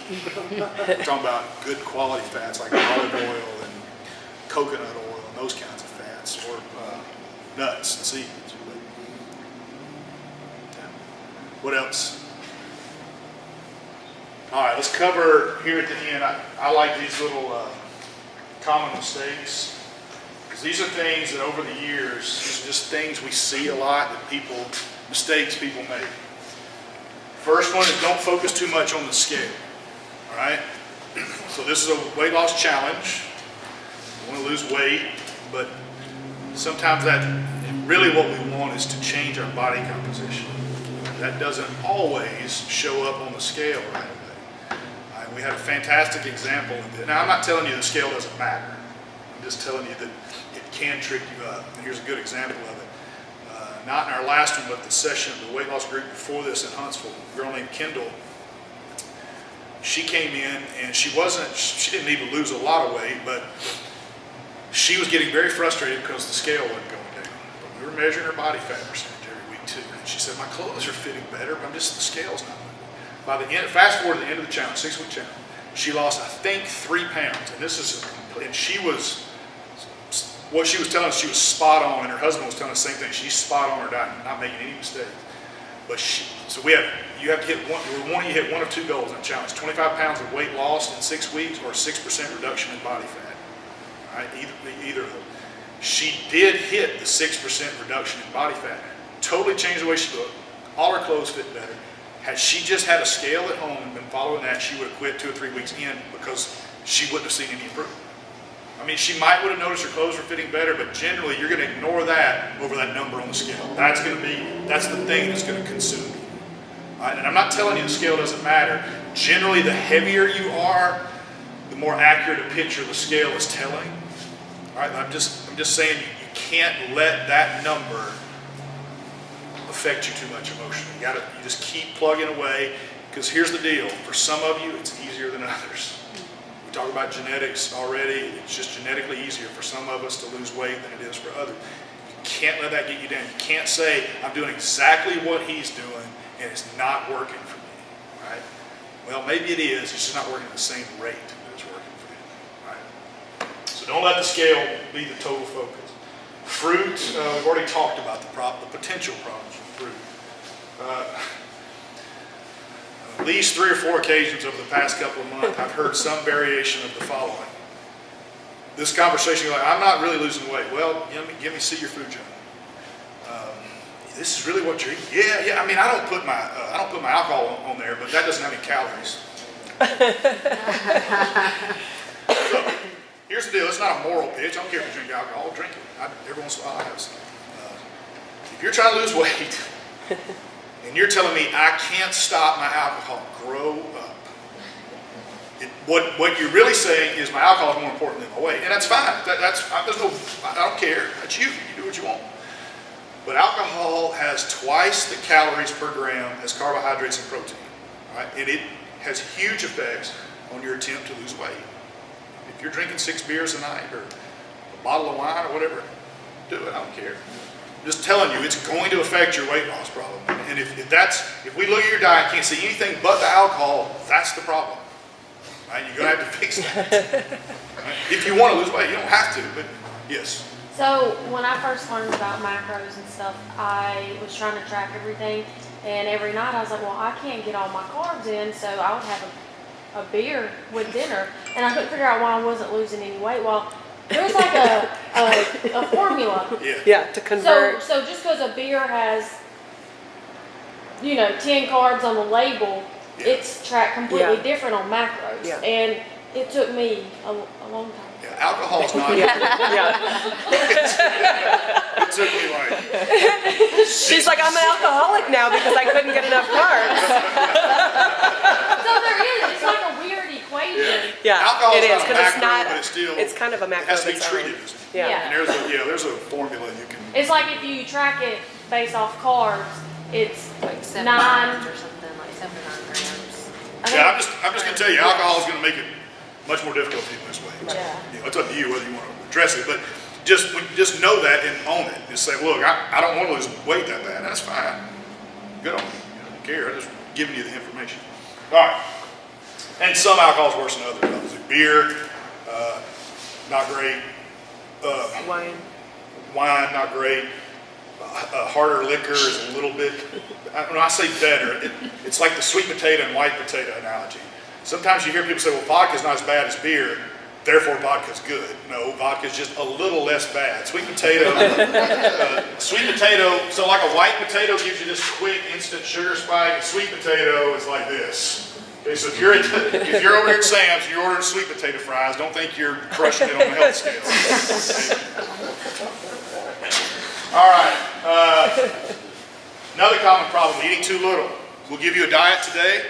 We're talking about good quality fats like olive oil and coconut oil and those kinds of fats, or nuts and seeds. What else? All right, let's cover here at the end. I like these little common mistakes, because these are things that over the years, just things we see a lot that mistakes people make. First one is don't focus too much on the scale. All right? So this is a weight loss challenge. You want to lose weight, but sometimes really what we want is to change our body composition. That doesn't always show up on the scale right away. We had a fantastic example of it. Now, I'm not telling you the scale doesn't matter. I'm just telling you that it can trick you up. And here's a good example of it. Not in our last one, but the session, the weight loss group before this in Huntsville, a girl named Kendall. She came in and she didn't need to lose a lot of weight, but she was getting very frustrated because the scale wasn't going down. But we were measuring her body fat percentage every week too. And she said, my clothes are fitting better, but the scale's not moving. By the end, fast forward to the end of the challenge, 6-week challenge, she lost, I think, 3 pounds. And what she was telling us, she was spot on, and her husband was telling us the same thing. She's spot on her diet, not making any mistakes. But you have to hit one of two goals in the challenge: 25 pounds of weight lost in 6 weeks, or 6% reduction in body fat. All right, either of them. She did hit the 6% reduction in body fat. Totally changed the way she looked. All her clothes fit better. Had she just had a scale at home and been following that, she would have quit 2 or 3 weeks in, because she wouldn't have seen any improvement. I mean, she might would have noticed her clothes were fitting better, but generally you're going to ignore that over that number on the scale. That's the thing that's going to consume you. All right? And I'm not telling you the scale doesn't matter. Generally, the heavier you are, the more accurate a picture the scale is telling. All right? I'm just saying you can't let that number affect you too much emotionally. You just keep plugging away, because here's the deal. For some of you, it's easier than others. We talked about genetics already. It's just genetically easier for some of us to lose weight than it is for others. You can't let that get you down. You can't say, I'm doing exactly what he's doing and it's not working for me. Right? Well, maybe it is. It's just not working at the same rate that it's working for you. Right? So don't let the scale be the total focus. Fruit, we've already talked about the potential problems with fruit. At least 3 or 4 occasions over the past couple of months, I've heard some variation of the following. This conversation, you're like, I'm not really losing weight. Well, give me see your food journal. This is really what you're eating. Yeah. I mean, I don't put my alcohol on there, but that doesn't have any calories. So, here's the deal. It's not a moral pitch. I don't care if you drink alcohol. Drink it. Every once in a while, I have some. If you're trying to lose weight, and you're telling me I can't stop my alcohol, grow up. What you're really saying is my alcohol is more important than my weight, and that's fine. I don't care. That's you. You do what you want. But alcohol has twice the calories per gram as carbohydrates and protein, right? And it has huge effects on your attempt to lose weight. If you're drinking 6 beers a night or a bottle of wine or whatever, do it. I don't care. I'm just telling you, it's going to affect your weight loss problem. And if we look at your diet and can't see anything but the alcohol, that's the problem. Right? You're going to have to fix that. Right? If you want to lose weight, you don't have to, but yes. So when I first learned about macros and stuff, I was trying to track everything, and every night I was like, well, I can't get all my carbs in, so I would have a beer with dinner, and I couldn't figure out why I wasn't losing any weight. Well, there's like a formula. Yeah, to convert. So just because a beer has, 10 carbs on the label, it's tracked completely different on macros. Yeah. And it took me a long time. Yeah, alcohol's not. Yeah. It took me like. She's like, I'm an alcoholic now because I couldn't get enough carbs. So there is, it's like a weird equation. Yeah, Alcohol's it is not a because it's macro, not. but it's still. It's kind of a It macro has of to be its treated own. as. Yeah. And there's a formula you can. It's like if you track it based off carbs, it's Like 7 9. grams or something, like 7 to 9 grams. Yeah, I'm just going to tell you, alcohol is going to make it much more difficult for you to lose weight. Yeah. It's up to you whether you want to address it, but just know that and own it. Just say, look, I don't want to lose weight that bad. That's fine. Good on you. I don't care. I'm just giving you the information. All right. And some alcohol is worse than others. Obviously, beer, not great. Wine. Wine, not great. Harder liquor is a little bit, when I say better, it's like the sweet potato and white potato analogy. Sometimes you hear people say, well, vodka's not as bad as beer, therefore vodka's good. No, vodka's just a little less bad. Sweet potato, so like a white potato gives you this quick, instant sugar spike. A sweet potato is like this. Okay, so if you're over here at Sam's and you're ordering sweet potato fries, don't think you're crushing it on the health scale. All right. Another common problem, eating too little. We'll give you a diet today,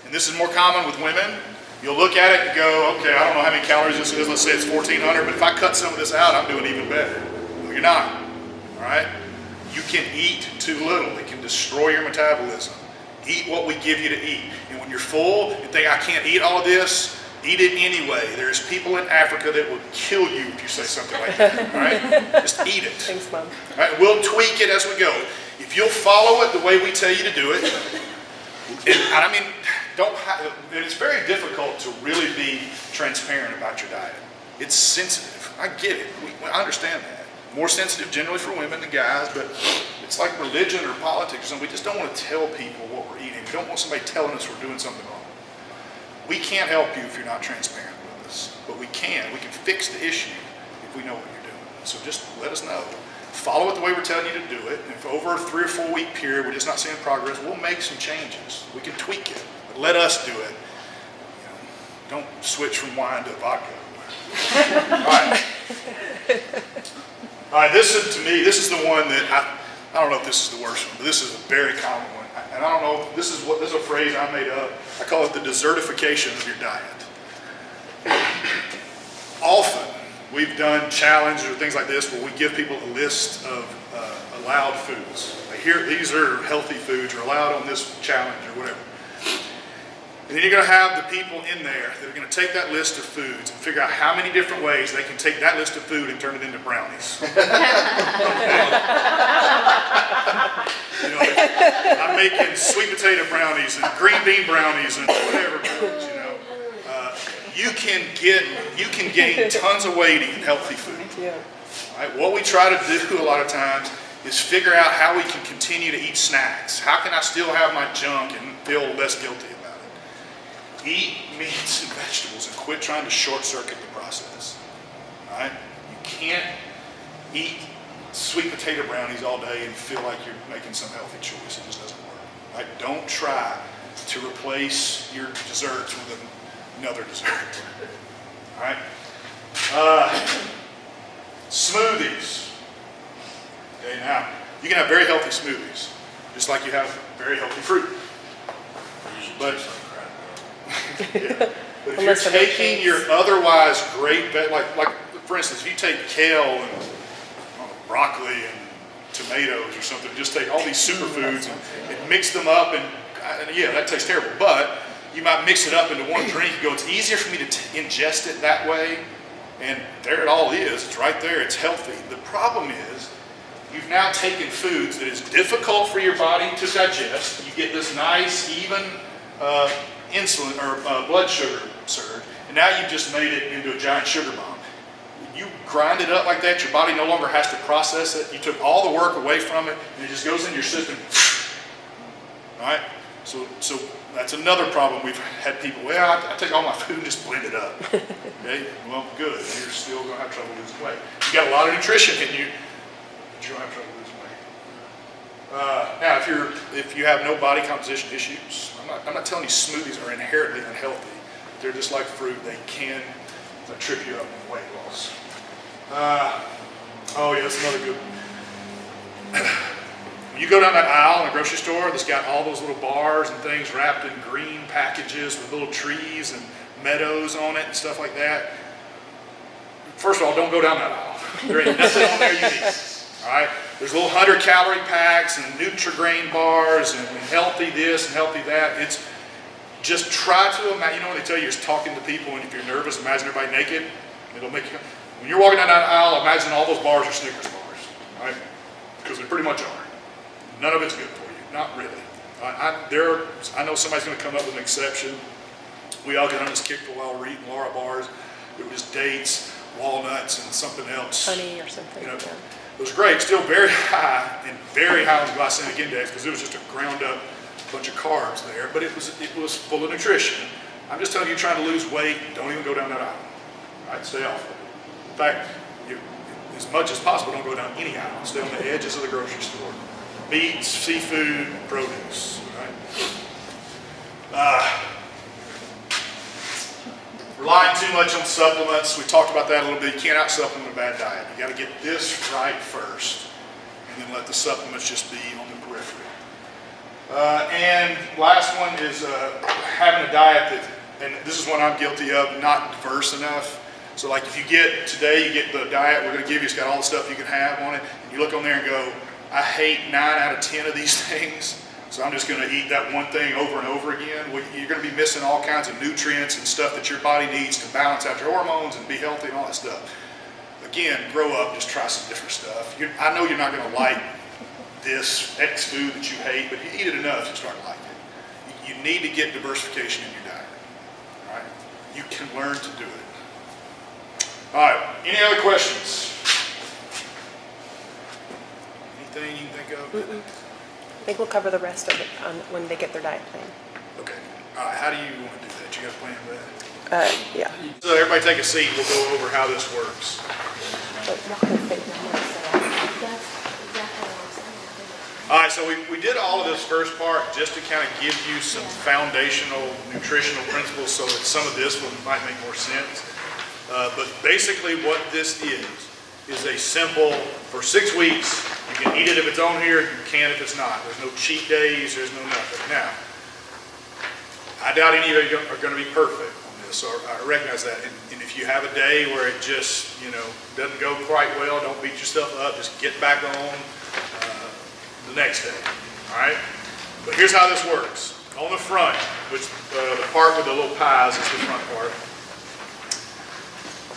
and this is more common with women. You'll look at it and go, okay, I don't know how many calories this is. Let's say it's 1,400, but if I cut some of this out, I'm doing even better. No, you're not. All right? You can eat too little. It can destroy your metabolism. Eat what we give you to eat. And when you're full and think, I can't eat all of this, eat it anyway. There's people in Africa that will kill you if you say something like that. All right? Just eat it. Thanks, Mom. All right? We'll tweak it as we go. If you'll follow it the way we tell you to do it, and I mean, it's very difficult to really be transparent about your diet. It's sensitive. I get it. I understand that. More sensitive generally for women than guys, but it's like religion or politics or something. We just don't want to tell people what we're eating. We don't want somebody telling us we're doing something wrong. We can't help you if you're not transparent with us, but we can. We can fix the issue if we know what you're doing. So just let us know. Follow it the way we're telling you to do it. And if over a 3 or 4 week period we're just not seeing progress, we'll make some changes. We can tweak it, but let us do it. Don't switch from wine to vodka. All right. This is the one that I don't know if this is the worst one, but this is a very common one. And I don't know, this is a phrase I made up. I call it the desertification of your diet. Often, we've done challenges or things like this where we give people a list of allowed foods. These are healthy foods, or allowed on this challenge or whatever. And then you're going to have the people in there that are going to take that list of foods and figure out how many different ways they can take that list of food and turn it into brownies. I'm making sweet potato brownies and green bean brownies and whatever. You can gain tons of weight eating healthy food. Yeah. Right? What we try to do a lot of times is figure out how we can continue to eat snacks. How can I still have my junk and feel less guilty about it? Eat meats and vegetables and quit trying to short circuit the process. All right? You can't eat sweet potato brownies all day and feel like you're making some healthy choice. It just doesn't work. Right? Don't try to replace your desserts with another dessert. All right? Smoothies. Okay, now, you can have very healthy smoothies, just like you have very healthy fruit. But, yeah. But if Unless you're they're taking milkshakes. your otherwise great, like for instance, if you take kale and broccoli and tomatoes or something, just take all these superfoods and mix them up, and yeah, that tastes terrible, but you might mix it up into one drink and go, it's easier for me to ingest it that way, and there it all is. It's right there. It's healthy. The problem is you've now taken foods that is difficult for your body to digest. You get this nice, even insulin or blood sugar surge, and now you've just made it into a giant sugar bomb. When you grind it up like that, your body no longer has to process it. You took all the work away from it, and it just goes into your system. All right? So that's another problem. We've had people, well, I take all my food and just blend it up. Okay? Well, good. You're still going to have trouble losing weight. You got a lot of nutrition in you, but you don't have trouble losing weight. Now, if you have no body composition issues, I'm not telling you smoothies are inherently unhealthy. They're just like fruit. They can trip you up in weight loss. Oh yeah, that's another good one. When you go down that aisle in a grocery store that's got all those little bars and things wrapped in green packages with little trees and meadows on it and stuff like that, first of all, don't go down that aisle. There ain't nothing on there you need. All right? There's little 100-calorie packs and Nutri-Grain bars and healthy this and healthy that. It's just try to imagine, you know when they tell you just talking to people, and if you're nervous, imagine everybody naked. It'll make you, when you're walking down that aisle, imagine all those bars are Snickers bars. All right? Because they pretty much are. None of it's good for you. Not really. I know somebody's going to come up with an exception. We all get on this kick for a while, we're eating Laura bars. It was dates, walnuts, and something else. Honey or something. You know, Yeah. it was great. Still very high and very high on the glycemic index because it was just a ground up bunch of carbs there. But it was full of nutrition. I'm just telling you, trying to lose weight, don't even go down that aisle. All right, stay off of it. In fact, as much as possible, don't go down any aisle. Stay on the edges of the grocery store. Meats, seafood, produce. Right? Relying too much on supplements. We talked about that a little bit. You can't out-supplement a bad diet. You got to get this right first, and then let the supplements just be on the periphery. And last one is having a diet that, and this is one I'm guilty of, not diverse enough. So like if you get, today you get the diet we're going to give you, it's got all the stuff you can have on it, and you look on there and go, I hate 9 out of 10 of these things, so I'm just going to eat that one thing over and over again. Well, you're going to be missing all kinds of nutrients and stuff that your body needs to balance out your hormones and be healthy and all that stuff. Again, grow up, just try some different stuff. I know you're not going to like this X food that you hate, but if you eat it enough, you start to like it. You need to get diversification in your diet. All right? You can learn to do it. All right, any other questions? Anything you can think of? I think we'll cover the rest of it when they get their diet plan. Okay. All right, how do you want to do that? You got a plan for that? Yeah. So everybody take a seat. We'll go over how this works. But walk the statement. That's exactly what I'm saying. All right, so we did all of this first part just to kind of give you some foundational nutritional principles so that some of this might make more sense. But basically what this is a simple, for 6 weeks, you can eat it if it's on here, you can if it's not. There's no cheat days, there's no nothing. Now, I doubt any of you are going to be perfect on this, so I recognize that. And if you have a day where it just, doesn't go quite well, don't beat yourself up, just get back on the next day, all right? But here's how this works. On the front, which the part with the little pies is the front part,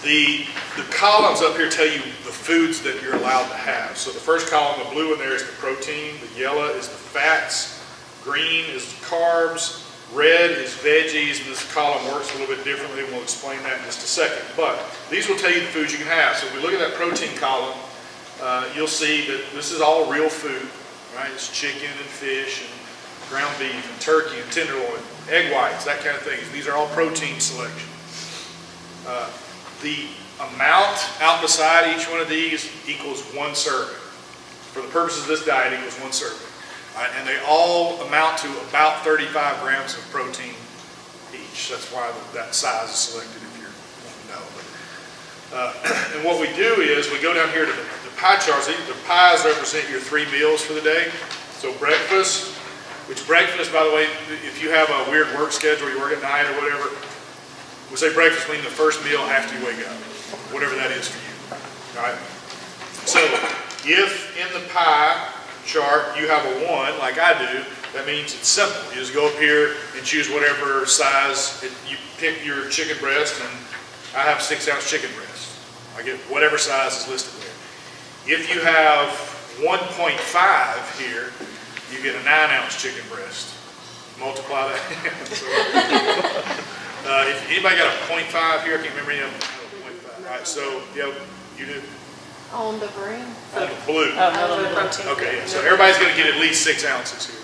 the columns up here tell you the foods that you're allowed to have. So the first column, the blue in there, is the protein. The yellow is the fats. Green is the carbs. Red is veggies, and this column works a little bit differently, and we'll explain that in just a second. But these will tell you the foods you can have. So if we look at that protein column, you'll see that this is all real food, right? It's chicken and fish and ground beef and turkey and tenderloin, egg whites, that kind of thing. These are all protein selection. The amount out beside each one of these equals 1 serving. For the purposes of this diet, it equals 1 serving. And they all amount to about 35 grams of protein each. That's why that size is selected if you're wanting to know. And what we do is we go down here to the pie charts. The pies represent your 3 meals for the day. So breakfast, which breakfast, by the way, if you have a weird work schedule, you work at night or whatever, we say breakfast means the first meal after you wake up, whatever that is for you. All right? So if in the pie chart you have a 1, like I do, that means it's simple. You just go up here and choose whatever size. You pick your chicken breast, and I have 6-ounce chicken breast. I get whatever size is listed there. If you have 1.5 here, you get a 9-ounce chicken breast. Multiply that. If anybody got a 0.5 here, I can't remember any of them. 0.5. All right, so you do. On the green? On the blue. On the protein. Okay, yeah, so everybody's going to get at least 6 ounces here.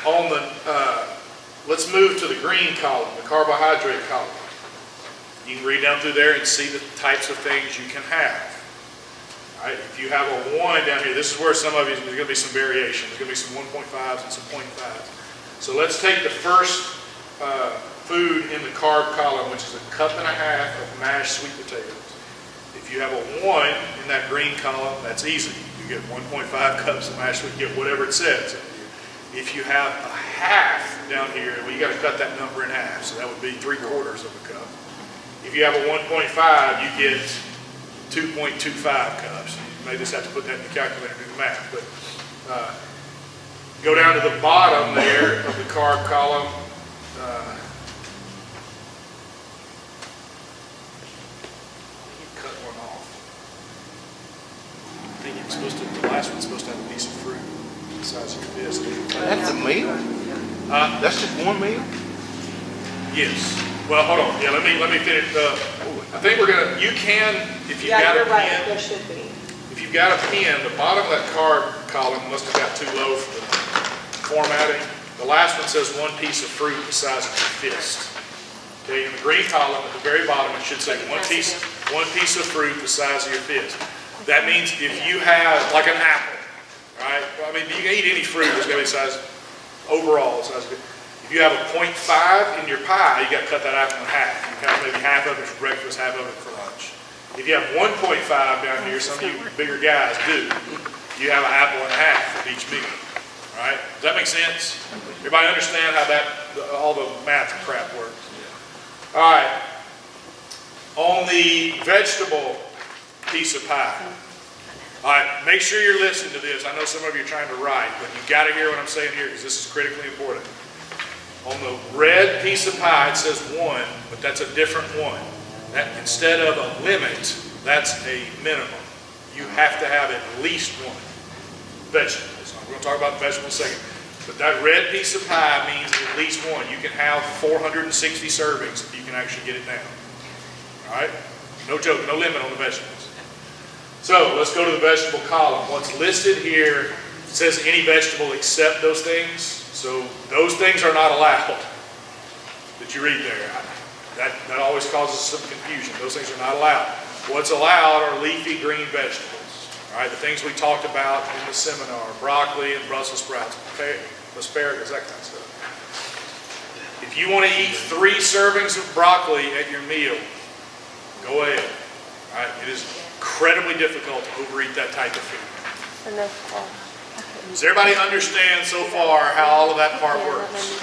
On the, let's move to the green column, the carbohydrate column. You can read down through there and see the types of things you can have. All right, if you have a 1 down here, this is where some of you, there's going to be some variation. There's going to be some 1.5s and some 0.5s. So let's take the first food in the carb column, which is 1.5 cups of mashed sweet potatoes. If you have a 1 in that green column, that's easy. You get 1.5 cups of mashed sweet, you get whatever it says. If you have a half down here, well, you got to cut that number in half, so that would be 3/4 of a cup. If you have a 1.5, you get 2.25 cups. You may just have to put that in the calculator to do the math. But go down to the bottom there of the carb column. Cut one off. I think it's supposed to. The last one's supposed to have a piece of fruit the size of your fist. That's a meal? That's just 1 meal? Yes. Well, hold on. Yeah, let me finish. I think we're gonna. You can, if you've got a pen. There should be. If you've got a pen, the bottom of that carb column must have got too low for the formatting. The last one says 1 piece of fruit the size of your fist. Okay, in the green column at the very bottom, it should say 1 piece of fruit the size of your fist. That means if you have like an apple, right? I mean, you can eat any fruit that's going to be the size overall the size of it. If you have a 0.5 in your pie, you got to cut that apple in half. You can have maybe half of it for breakfast, half of it for lunch. If you have 1.5 down here, some of you bigger guys do, you have an apple and a half of each meal. All right? Does that make sense? Everybody understand how all the math crap works? All right. On the vegetable piece of pie. All right, make sure you're listening to this. I know some of you are trying to write, but you've got to hear what I'm saying here because this is critically important. On the red piece of pie, it says 1, but that's a different 1. That instead of a limit, that's a minimum. You have to have at least 1 vegetable. We're going to talk about vegetables in a second. But that red piece of pie means at least 1. You can have 460 servings if you can actually get it down. All right? No joke, no limit on the vegetables. So let's go to the vegetable column. What's listed here says any vegetable except those things. So those things are not allowed that you read there. That always causes some confusion. Those things are not allowed. What's allowed are leafy green vegetables. All right, the things we talked about in the seminar, broccoli and Brussels sprouts, asparagus, that kind of stuff. If you want to eat 3 servings of broccoli at your meal, go ahead. All right, it is incredibly difficult to overeat that type of food. Does everybody understand so far how all of that part works?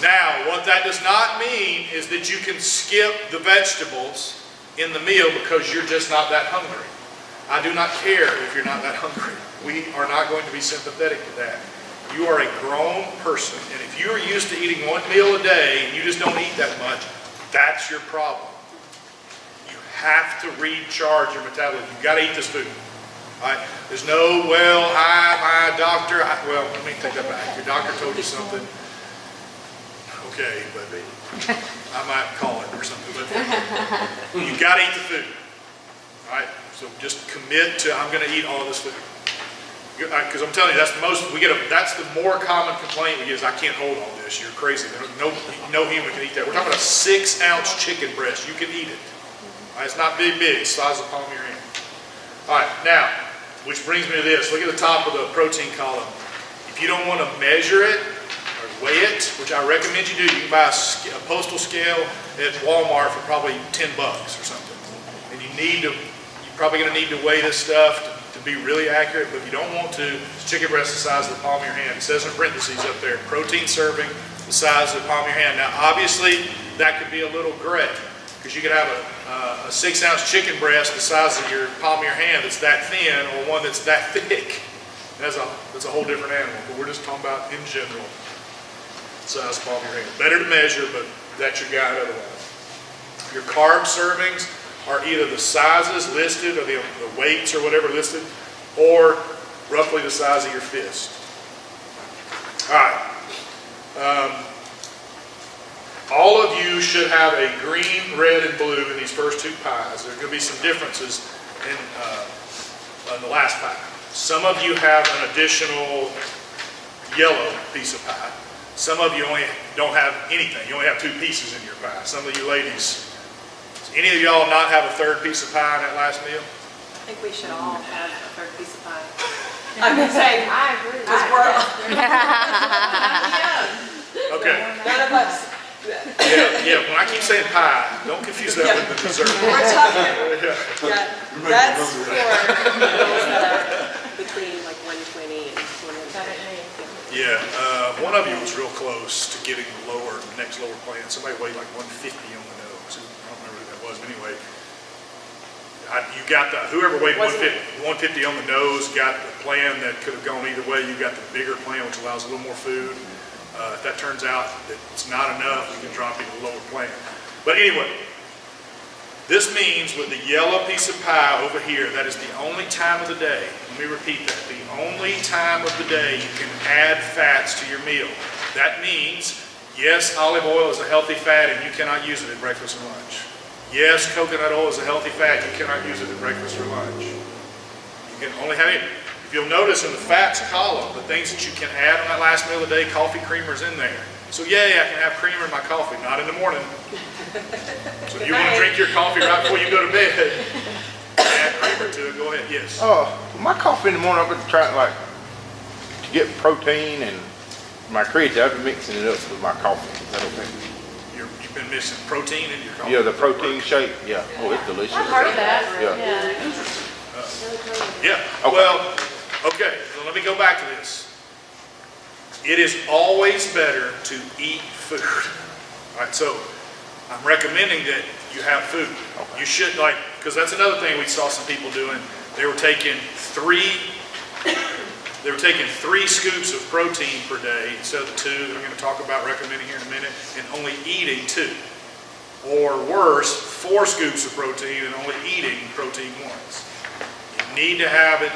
Now, what that does not mean is that you can skip the vegetables in the meal because you're just not that hungry. I do not care if you're not that hungry. We are not going to be sympathetic to that. You are a grown person, and if you're used to eating 1 meal a day and you just don't eat that much, that's your problem. You have to recharge your metabolism. You've got to eat this food. All right, there's no, well, my doctor, well, let me take that back. Your doctor told you something. Okay, but I might call it or something, but you gotta eat the food. All right, so just commit to, I'm gonna eat all this food. Because I'm telling you, that's the most, that's the more common complaint we get is, I can't hold all this, you're crazy. No human can eat that. We're talking about a 6-ounce chicken breast, you can eat it. All right, it's not big, it's the size of the palm of your hand. All right, now, which brings me to this. Look at the top of the protein column. If you don't want to measure it or weigh it, which I recommend you do, you can buy a postal scale at Walmart for probably $10 or something. And you're probably going to need to weigh this stuff to be really accurate, but if you don't want to, it's chicken breast the size of the palm of your hand. It says in parentheses up there, protein serving the size of the palm of your hand. Now, obviously, that could be a little gray, because you could have a 6-ounce chicken breast the size of your palm of your hand that's that thin, or one that's that thick. That's a whole different animal, but we're just talking about in general, size of palm of your hand. Better to measure, but that's your guide otherwise. Your carb servings are either the sizes listed, or the weights or whatever listed, or roughly the size of your fist. All right. All of you should have a green, red, and blue in these first 2 pies. There are going to be some differences in the last pie. Some of you have an additional yellow piece of pie. Some of you only don't have anything. You only have 2 pieces in your pie. Some of you ladies, does any of y'all not have a 3rd piece of pie in that last meal? I think we should all have a 3rd piece of pie. I'm just saying, I agree. Okay. none of us. Yeah, when I keep saying pie, don't confuse that with the dessert. We're talking, Yeah. that's for meals that are between like 120 and 130. Yeah, one of you was real close to getting the next lower plan. Somebody weighed like 150 on the nose. I don't remember who that was, but anyway. You got whoever weighed 150 on the nose got the plan that could have gone either way. You got the bigger plan, which allows a little more food. If that turns out that it's not enough, we can drop you to the lower plan. But anyway, this means with the yellow piece of pie over here, that is the only time of the day, let me repeat that, the only time of the day you can add fats to your meal. That means, yes, olive oil is a healthy fat and you cannot use it at breakfast and lunch. Yes, coconut oil is a healthy fat, you cannot use it at breakfast or lunch. You can only have it. If you'll notice in the fats column, the things that you can add on that last meal of the day, coffee creamer's in there. So yay, I can have creamer in my coffee, not in the morning. So if you want to drink your coffee right before you go to bed, add creamer to it, go ahead, yes. My coffee in the morning, I've been trying to get protein and my creatine. I've been mixing it up with my coffee. Is that okay? You've been missing protein in your coffee? Yeah, the protein shake. Yeah. Oh, it's delicious. I've heard of that. Yeah. Yeah, Okay. well, okay, so let me go back to this. It is always better to eat food. All right, so I'm recommending that you have food. Okay. You should, because that's another thing we saw some people doing. They were taking 3 scoops of protein per day instead of the 2 that I'm going to talk about recommending here in a minute, and only eating 2. Or worse, 4 scoops of protein and only eating protein once. You need to have it,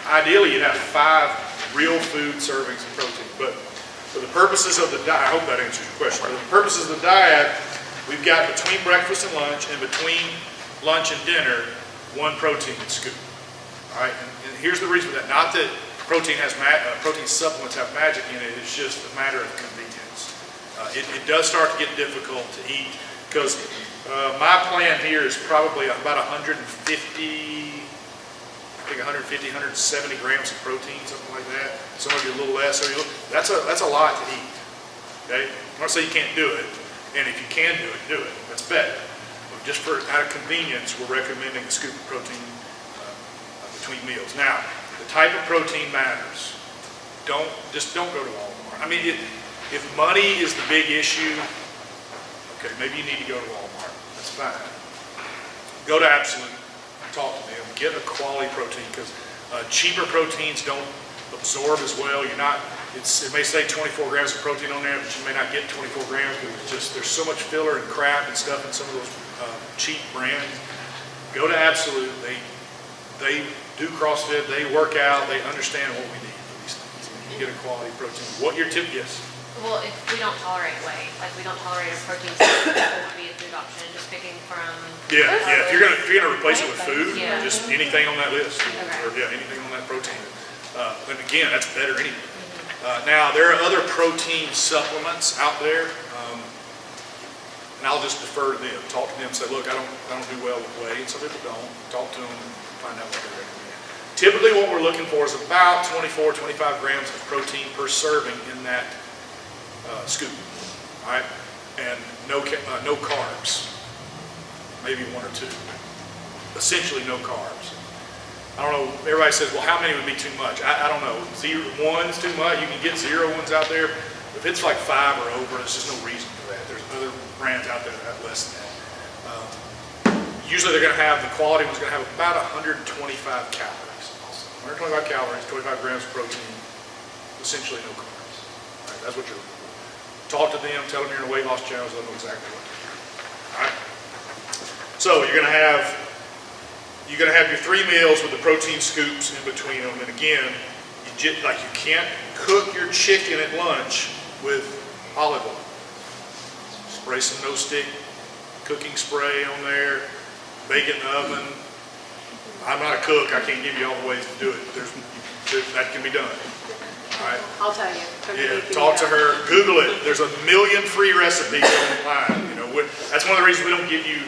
ideally you'd have 5 real food servings of protein. But for the purposes of the diet, I hope that answers your question. For the purposes of the diet, we've got between breakfast and lunch, and between lunch and dinner, 1 protein scoop. All right, and here's the reason for that. Not that protein supplements have magic in it, it's just a matter of convenience. It does start to get difficult to eat, because my plan here is probably about 170 grams of protein, something like that. Some of you a little less. That's a lot to eat. Okay, I'm not saying you can't do it, and if you can do it, that's better. But just out of convenience, we're recommending a scoop of protein between meals. Now, the type of protein matters. Don't go to Walmart. I mean, if money is the big issue, okay, maybe you need to go to Walmart. That's fine. Go to Absolute. Talk to them, get a quality protein, because cheaper proteins don't absorb as well. It may say 24 grams of protein on there, but you may not get 24 grams because there's so much filler and crap and stuff in some of those cheap brands. Go to Absolute. They do CrossFit, they work out, they understand what we need for these things. You get a quality protein. What your tip, yes? Well, if we don't tolerate whey, like we don't tolerate a protein supplement, that would be a food option, just picking from. Yeah, if you're gonna replace it with food, Yeah. just anything on that list, Okay. or yeah, anything on that protein. And again, that's better anyway. Now, there are other protein supplements out there, and I'll just defer to them. Talk to them, say, look, I don't do well with whey, and some people don't. Talk to them and find out what they recommend. Typically, what we're looking for is about 24, 25 grams of protein per serving in that scoop, all right? And no carbs, maybe one or two. Essentially, no carbs. I don't know, everybody says, well, how many would be too much? I don't know. One's too much. You can get 0 ones out there. If it's like 5 or over, there's just no reason for that. There's other brands out there that have less than that. Usually they're going to have, the quality one's going to have about 125 calories. Also. 125 calories, 25 grams of protein, essentially no carbs. All right, that's what you're looking for. Talk to them, tell them you're in a weight loss challenge, they'll know exactly what to do. All right? So you're going to have your 3 meals with the protein scoops in between them. And again, you can't cook your chicken at lunch with olive oil. Spray some no-stick cooking spray on there, bake it in the oven. I'm not a cook, I can't give you all the ways to do it. That can be done. All right? I'll tell you. Yeah, talk to her, Google it. There's a million free recipes online. You know, that's one of the reasons we don't give you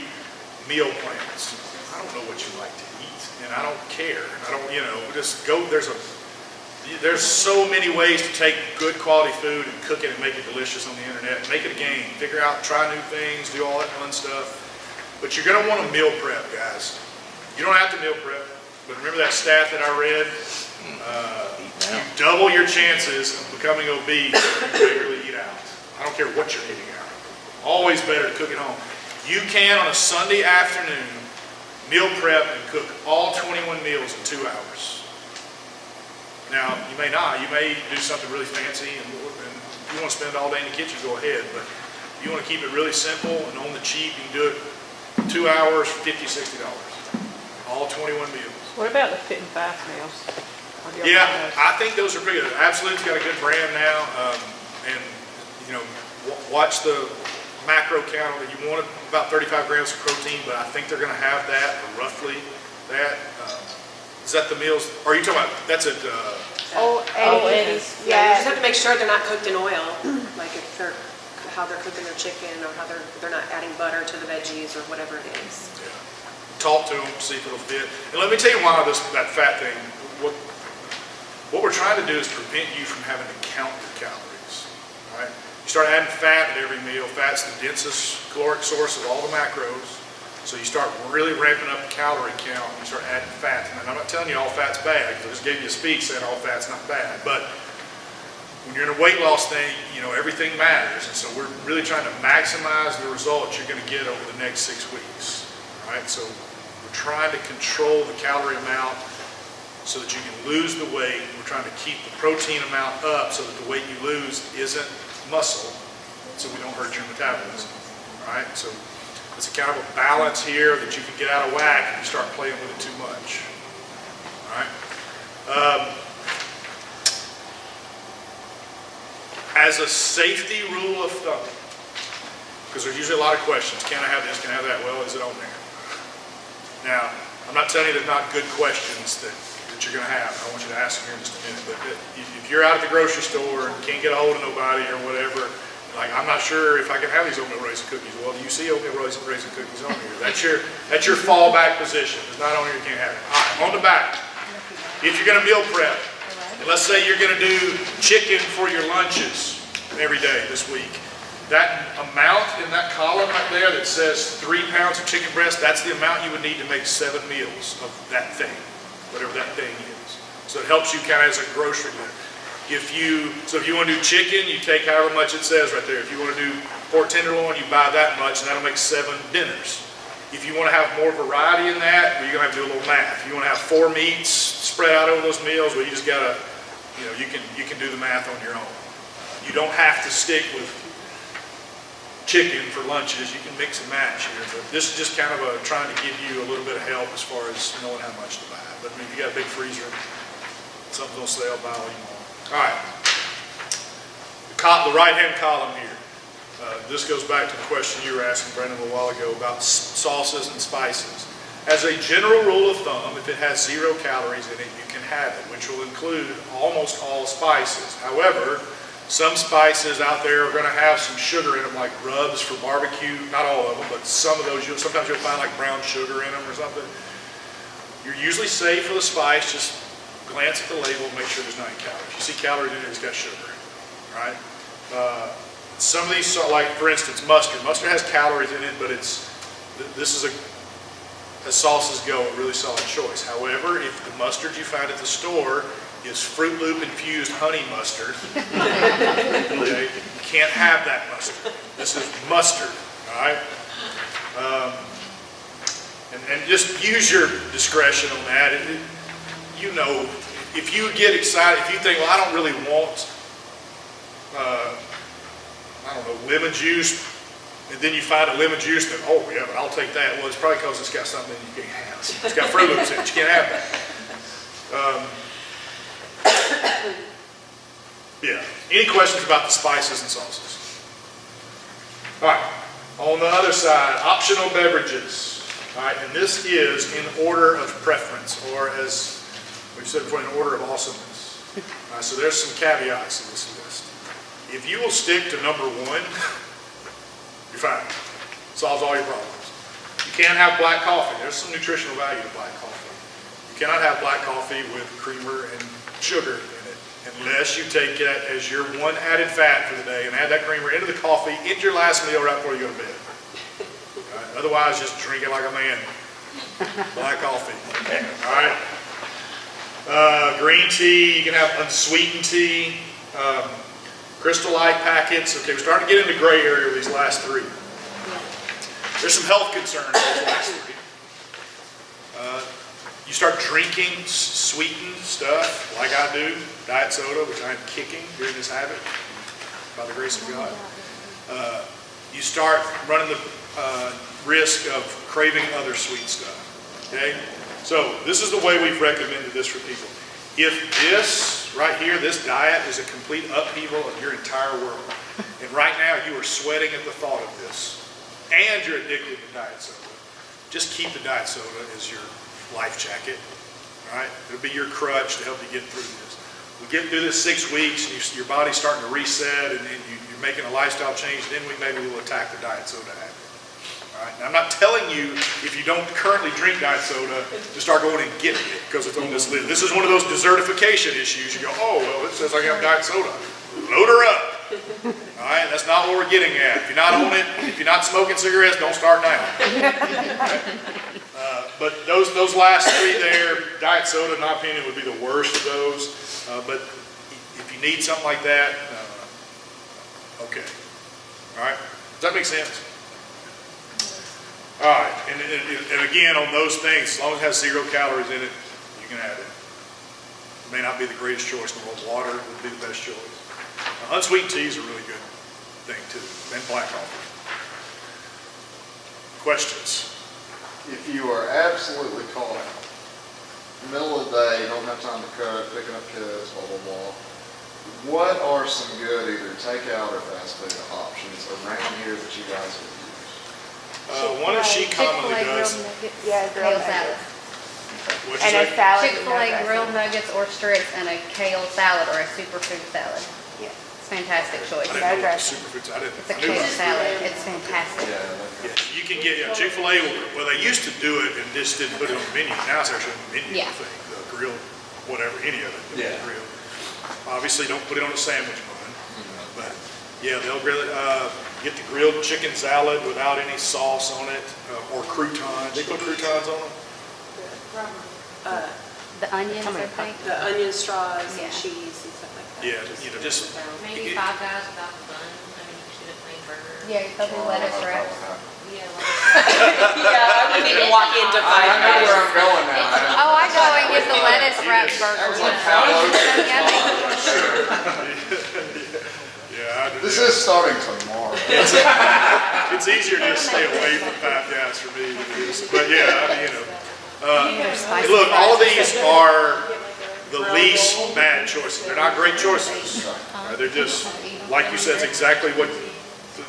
meal plans. I don't know what you like to eat, and I don't care. I don't, just go. There's so many ways to take good quality food and cook it and make it delicious on the internet. Make it a game. Figure out, try new things, do all that fun stuff. But you're going to want to meal prep, guys. You don't have to meal prep, but remember that stat that I read? You double your chances of becoming obese if you regularly eat out. I don't care what you're eating out. Always better to cook at home. You can, on a Sunday afternoon, meal prep and cook all 21 meals in 2 hours. Now, you may not. You may do something really fancy, and if you want to spend all day in the kitchen, go ahead. But if you want to keep it really simple and on the cheap, you can do it 2 hours for $50, $60. All 21 meals. What about the fit and fast meals? Yeah, I think those are pretty good. Absolute's got a good brand now, and watch the macro count. You want about 35 grams of protein, but I think they're going to have that, or roughly that. Is that the meals? Are you talking about? That's at. Eddie's. Yeah, you just have to make sure they're not cooked in oil, like how they're cooking their chicken, or how they're not adding butter to the veggies, or whatever it is. Yeah. Talk to them, see if it'll fit. And let me tell you why that fat thing. What we're trying to do is prevent you from having to count your calories. All right? You start adding fat at every meal. Fat's the densest caloric source of all the macros. So you start really ramping up the calorie count and you start adding fat. And I'm not telling you all fat's bad, because I just gave you a speech saying all fat's not bad. But when you're in a weight loss thing, everything matters. And so we're really trying to maximize the results you're going to get over the next 6 weeks. All right? So we're trying to control the calorie amount so that you can lose the weight. We're trying to keep the protein amount up so that the weight you lose isn't muscle, so we don't hurt your metabolism. All right? So it's a kind of a balance here that you can get out of whack if you start playing with it too much. All right? As a safety rule of thumb, because there's usually a lot of questions. Can I have this? Can I have that? Well, is it on there? Now, I'm not telling you there's not good questions that you're going to have. I want you to ask them here in just a minute. But if you're out at the grocery store and can't get a hold of nobody or whatever, like, I'm not sure if I can have these oatmeal raisin cookies. Well, do you see oatmeal raisin cookies on here? That's your fallback position. It's not on here, you can't have it. All right, on the back. If you're going to meal prep, and let's say you're going to do chicken for your lunches every day this week, that amount in that column right there that says 3 pounds of chicken breast, that's the amount you would need to make 7 meals of that thing, whatever that thing is. So it helps you kind of as a grocery dinner. If you want to do chicken, you take however much it says right there. If you want to do pork tenderloin, you buy that much, and that'll make 7 dinners. If you want to have more variety in that, well, you're going to have to do a little math. If you want to have 4 meats spread out over those meals, well, you just got to, you can do the math on your own. You don't have to stick with chicken for lunches, you can mix and match here. But this is just kind of trying to give you a little bit of help as far as knowing how much to buy. But I mean, if you got a big freezer, something's on sale, buy what you want. All right. The right-hand column here. This goes back to the question you were asking, Brandon, a while ago about sauces and spices. As a general rule of thumb, if it has 0 calories in it, you can have it, which will include almost all spices. However, some spices out there are going to have some sugar in them, like rubs for barbecue. Not all of them, but some of those. Sometimes you'll find like brown sugar in them or something. You're usually safe for the spice. Just glance at the label and make sure there's not any calories. You see calories in it, it's got sugar in it, right? Some of these, like for instance, mustard. Mustard has calories in it, but this is as sauces go, a really solid choice. However, if the mustard you find at the store is Fruit Loop infused honey mustard, okay, you can't have that mustard. This is mustard, all right? And just use your discretion on that. You know, if you get excited, if you think, well, I don't really want, I don't know, lemon juice, and then you find a lemon juice that, oh yeah, but I'll take that. Well, it's probably because it's got something you can't have. It's got Fruit Loops in it. You can't have that. Yeah. Any questions about the spices and sauces? All right. On the other side, optional beverages. All right, and this is in order of preference, or as we said before, in order of awesomeness. All right, so there's some caveats to this list. If you will stick to number 1, you're fine. Solves all your problems. You can't have black coffee. There's some nutritional value to black coffee. You cannot have black coffee with creamer and sugar in it unless you take it as your one added fat for the day and add that creamer into the coffee into your last meal right before you go to bed. Right? Otherwise, just drink it like a man. Black coffee. All right. Green tea. You can have unsweetened tea. Crystal Light packets. Okay, we're starting to get into gray area with these last 3. There's some health concerns with these last 3. You start drinking sweetened stuff like I do, diet soda, which I'm kicking during this habit, by the grace of God. You start running the risk of craving other sweet stuff. Okay? So this is the way we've recommended this for people. If this right here, this diet is a complete upheaval of your entire world, and right now you are sweating at the thought of this, and you're addicted to diet soda, just keep the diet soda as your life jacket. All right? It'll be your crutch to help you get through this. We get through this 6 weeks, and your body's starting to reset, and you're making a lifestyle change, then maybe we'll attack the diet soda habit. All right? Now, I'm not telling you, if you don't currently drink diet soda, to start going and getting it because it's on this list. This is one of those desertification issues. You go, oh, well, it says I can have diet soda. Load her up. All right? That's not what we're getting at. If you're not on it, if you're not smoking cigarettes, don't start now. Right? But those last 3 there, diet soda, in my opinion, would be the worst of those. But if you need something like that, okay. All right? Does that make sense? All right, and again, on those things, as long as it has 0 calories in it, you can have it. It may not be the greatest choice in the world. Water would be the best choice. Unsweetened tea is a really good thing too, and black coffee. Questions? If you are absolutely caught out, middle of the day, you don't have time to cook, picking up kids, blah, blah, blah, what are some good either takeout or fast food options around here that you guys would use? One that she commonly does. Yeah, grilled Kale salad. What'd you And a say? salad. with Chick-fil-A no grilled dressing. nuggets or strips and a kale salad or a superfood salad. Yeah. It's a fantastic choice. I didn't know what the dressing. superfoods. I didn't. It's a I knew kale it. salad. It's fantastic. Yeah, you can get Chick-fil-A. Well, they used to do it and just didn't put it on the menu. Now it's actually on the menu. Yeah. I think the grilled, whatever, any of it. Yeah. Grilled. Obviously, don't put it on a sandwich bun, but yeah, they'll grill it. Get the grilled chicken salad without any sauce on it, or croutons. They put croutons on them. The onions, I think. The onion straws Yeah. and cheese and stuff like that. Yeah, just Maybe 5 Guys without the bun. I mean, you should have plain burger. Yeah, you probably lettuce wraps. Yeah, Yeah, I wouldn't even walk into I Five know where Guys. I'm going now. Oh, I go and get the lettuce wrapped burgers. So yummy. yeah. I do This that. is starting tomorrow. It's easier to just stay away from Five Guys for me than it is. But yeah, I mean, look, all of these are the least bad choices. They're not great choices. They're just, like you said, it's exactly what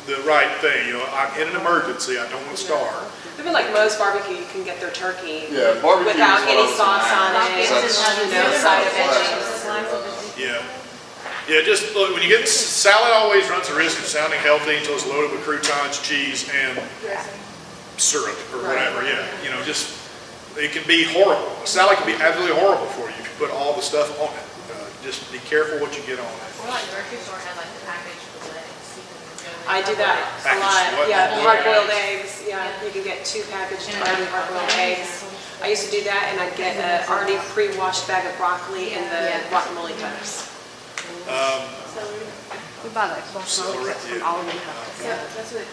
the right thing. You know, I'm in an emergency. I don't want to starve. I mean, like Moe's Barbecue, you can get their turkey Yeah, barbecue without is one any of those sauce on things. it, side of veggies. Yeah. Yeah, just look, when you get salad, always runs the risk of sounding healthy until it's loaded with croutons, cheese, and syrup or whatever. Yeah, you know, just it can be horrible. A salad can be absolutely horrible for you if you put all the stuff on it. Just be careful what you get on it. Or like grocery store has like the packaged fillets. I do that a Packaged lot. what? Yeah, hard-boiled eggs. Yeah, you can get 2 packaged hard-boiled eggs. I used to do that, and I'd get an already pre-washed bag of broccoli and the guacamole toast. We buy like Celery, from yeah. all of them. Yeah, that's what,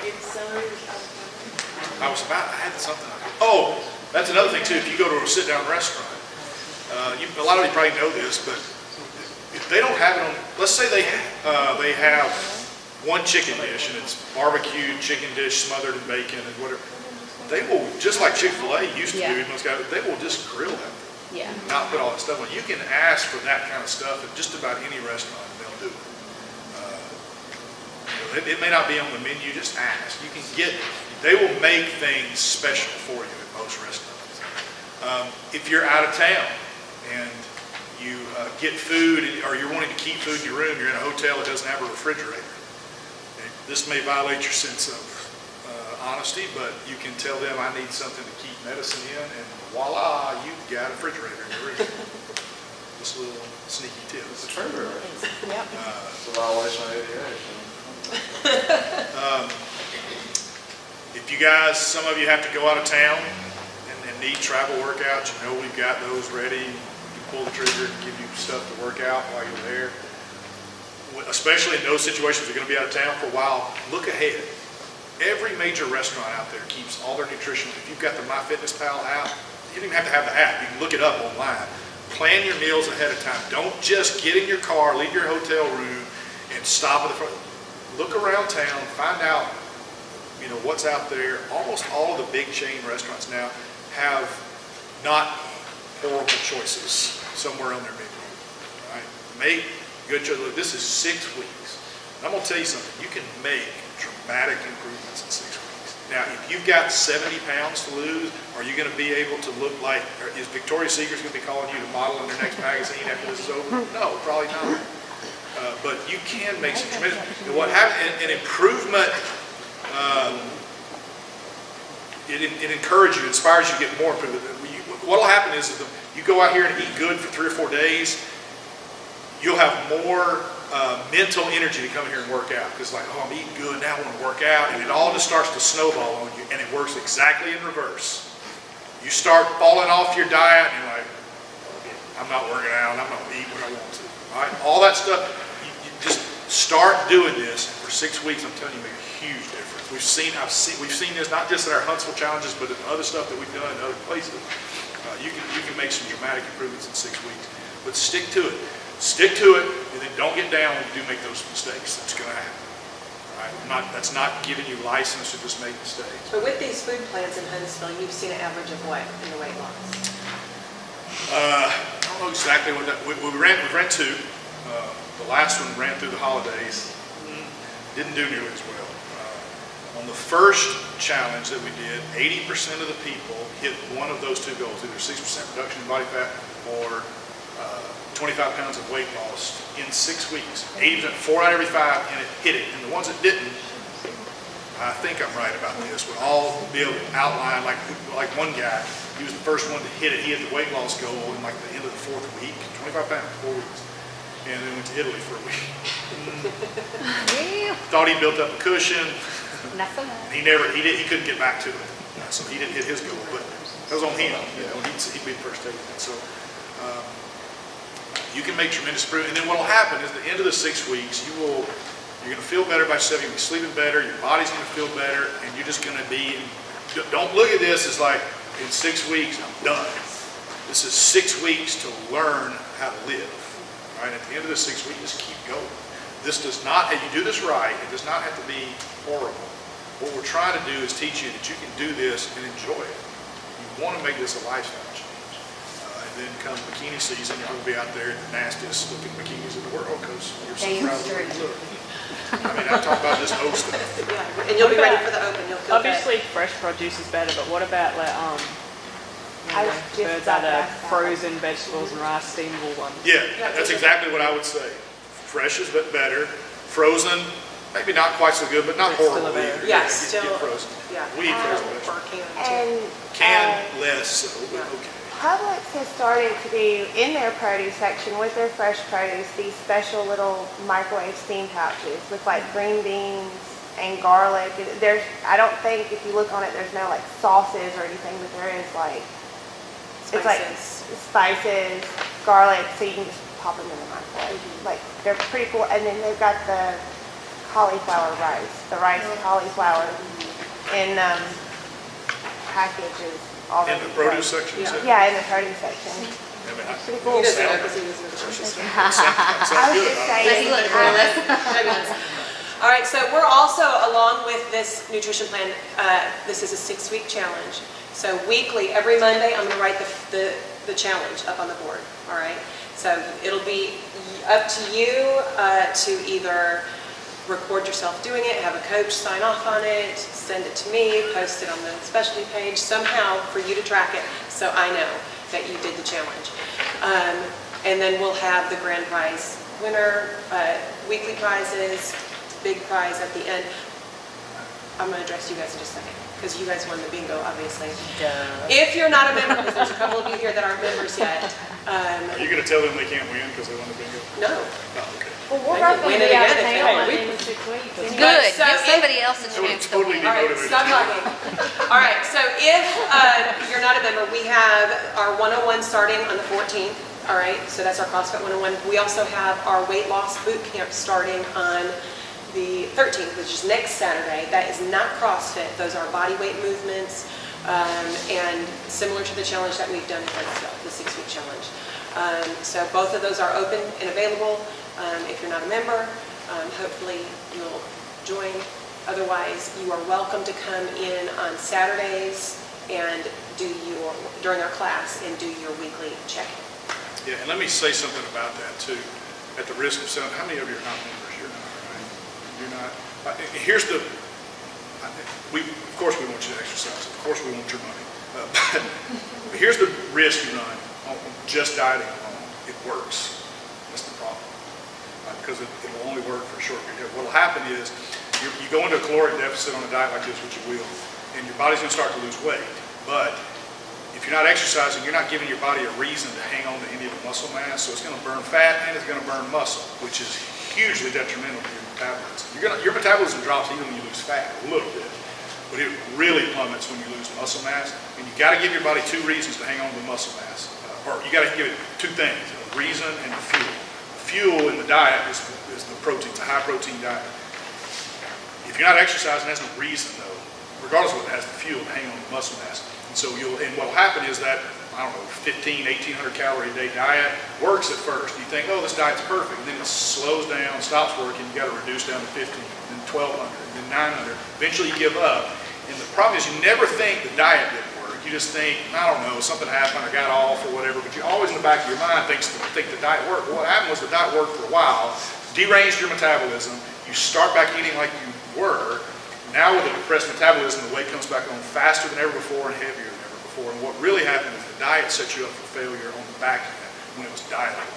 it's celery. I had something. Oh, that's another thing too. If you go to a sit-down restaurant, a lot of you probably know this, but if they don't have it on, let's say they have one chicken dish and it's barbecued chicken dish smothered in bacon and whatever. They will, just like Chick-fil-A used to do, most guys, they will just grill that. Yeah. Not put all that stuff on. You can ask for that kind of stuff at just about any restaurant, and they'll do it. It may not be on the menu, just ask. You can get, they will make things special for you at most restaurants. If you're out of town and you get food, or you're wanting to keep food in your room, you're in a hotel that doesn't have a refrigerator. This may violate your sense of honesty, but you can tell them I need something to keep medicine in, and voila, you've got a refrigerator in your room. Just a little sneaky tip. It's a trigger. It's Yep. a violation of ADA. If you guys, some of you have to go out of town and need travel workouts, you know we've got those ready. We can pull the trigger and give you stuff to work out while you're there. Especially in those situations, you're going to be out of town for a while, look ahead. Every major restaurant out there keeps all their nutrition. If you've got the MyFitnessPal app, you don't even have to have the app. You can look it up online. Plan your meals ahead of time. Don't just get in your car, leave your hotel room, and stop at the front. Look around town, find out, you know, what's out there. Almost all of the big chain restaurants now have not horrible choices somewhere on their menu. Right? Make good choices. Look, this is 6 weeks. I'm going to tell you something. You can make dramatic improvements in 6 weeks. Now, if you've got 70 pounds to lose, are you going to be able to look like, is Victoria's Secret going to be calling you to model in their next magazine after this is over? No, probably not. But you can make some tremendous, and what happens, an improvement, it encourages you, inspires you to get more improvement. What will happen is that you go out here and eat good for 3 or 4 days, you'll have more mental energy to come here and work out. Because like, oh, I'm eating good, now I want to work out, and it all just starts to snowball on you, and it works exactly in reverse. You start falling off your diet, and you're like, I'm not working out, I'm not going to eat what I want to. All right? All that stuff, you just start doing this, and for 6 weeks, I'm telling you, make a huge difference. We've seen this not just in our Huntsville challenges, but in other stuff that we've done in other places. You can make some dramatic improvements in 6 weeks, but stick to it. Stick to it, and then don't get down when you do make those mistakes. That's going to happen. Right? That's not giving you license to just make mistakes. But with these food plans in Huntsville, you've seen an average of what in the weight loss? I don't know exactly what that. We ran 2. The last one ran through the holidays. Didn't do nearly as well. On the first challenge that we did, 80% of the people hit one of those 2 goals, either 6% reduction in body fat or 25 pounds of weight loss in 6 weeks. 80%, 4 out of every 5, and it hit it. And the ones that didn't, I think I'm right about this, would all be able to outline, like one guy, he was the first one to hit it. He had the weight loss goal in like the end of the 4th week, 25 pounds, 4 weeks. And then went to Italy for a week. Thought he built up a cushion. He couldn't get back to it. So he didn't hit his goal, but that was on him. You know, he'd be the first to take it. So you can make tremendous improvement. And then what will happen is at the end of the 6 weeks, you're going to feel better by 7 weeks, sleeping better, your body's going to feel better, and you're just going to be, don't look at this as like, in 6 weeks, I'm done. This is 6 weeks to learn how to live. Right? At the end of the 6 weeks, just keep going. This does not, if you do this right, it does not have to be horrible. What we're trying to do is teach you that you can do this and enjoy it. You want to make this a lifestyle change. And then come bikini season, you're going to be out there in the nastiest looking bikinis in the world because you're so proud of the way you look. I mean, I'm talking about this O stuff. Yeah, and you'll be ready for the open, you'll feel good. Obviously, fresh produce is better, but what about like, I was just birds about out to of ask that. frozen vegetables and rice steamable ones? Yeah, that's exactly what I would say. Fresh is but better. Frozen, maybe not quite so good, but not It's still horrible better. either. Yeah, Get still, frozen. yeah. We eat frozen Or vegetables. canned too. And Can less, so, but okay. Publix has started to do in their produce section with their fresh produce these special little microwave steam pouches with like green beans and garlic. There's, I don't think if you look on it, there's no like sauces or anything, but there is like it's like Spices. spices, garlic, so you can just pop them in the microwave. Like they're pretty cool. And then they've got the cauliflower rice, the rice cauliflower in packages. In the produce section, you said? Yeah, in the produce section. I mean, Pretty He cool. doesn't know because he was in the grocery store. I was just saying. Does he look clueless? All right, so we're also, along with this nutrition plan, this is a 6-week challenge. So weekly, every Monday, I'm gonna write the challenge up on the board, all right? So it'll be up to you to either record yourself doing it, have a coach sign off on it, send it to me, post it on the specialty page, somehow for you to track it so I know that you did the challenge. And then we'll have the grand prize winner, weekly prizes, big prize at the end. I'm going to address you guys in just a second because you guys won the bingo, obviously. If you're not a member, because there's a couple of you here that aren't members yet. Are you gonna tell them they can't win because they won the bingo? No. Oh, okay. Well, we're They can both gonna win it be out of again if they town want. at the end of 6 weeks. anyway. Good, So give if- somebody else a That would chance to totally win. All right, demotivated. stop talking. All right, so if you're not a member, we have our 101 starting on the 14th. All right, so that's our CrossFit 101. We also have our weight loss boot camp starting on the 13th, which is next Saturday. That is not CrossFit. Those are body weight movements and similar to the challenge that we've done in Huntsville, the 6-week challenge. So both of those are open and available. If you're not a member, hopefully you'll join. Otherwise, you are welcome to come in on Saturdays and during our class and do your weekly check-in. Yeah, and let me say something about that too. At the risk of sounding, how many of you are not members? You're not, right? You're not. Here's the, of course we want you to exercise. Of course we want your money. But here's the risk you run on just dieting alone. It works. That's the problem. Because it will only work for a short period. What will happen is you go into a caloric deficit on a diet like this, which you will, and your body's going to start to lose weight. But if you're not exercising, you're not giving your body a reason to hang on to any of the muscle mass, so it's going to burn fat and it's going to burn muscle, which is hugely detrimental to your metabolism. Your metabolism drops even when you lose fat, a little bit, but it really plummets when you lose muscle mass, and you got to give your body 2 reasons to hang on to the muscle mass, or you got to give it 2 things, a reason and a fuel. Fuel in the diet is the protein, it's a high protein diet. If you're not exercising, that's no reason though, regardless of what it has, the fuel to hang on to muscle mass. So what will happen is that, I don't know, 1,800 calorie a day diet works at first. You think, oh, this diet's perfect. And then it slows down, stops working. You got to reduce down to 1,500, then 1,200, then 900. Eventually you give up. And the problem is you never think the diet didn't work. You just think, I don't know, something happened, I got off or whatever. But you always in the back of your mind think the diet worked. Well, what happened was the diet worked for a while, deranged your metabolism. You start back eating like you were. Now with a depressed metabolism, the weight comes back on faster than ever before and heavier than ever before. And what really happened is the diet set you up for failure on the back end when it was dieting on.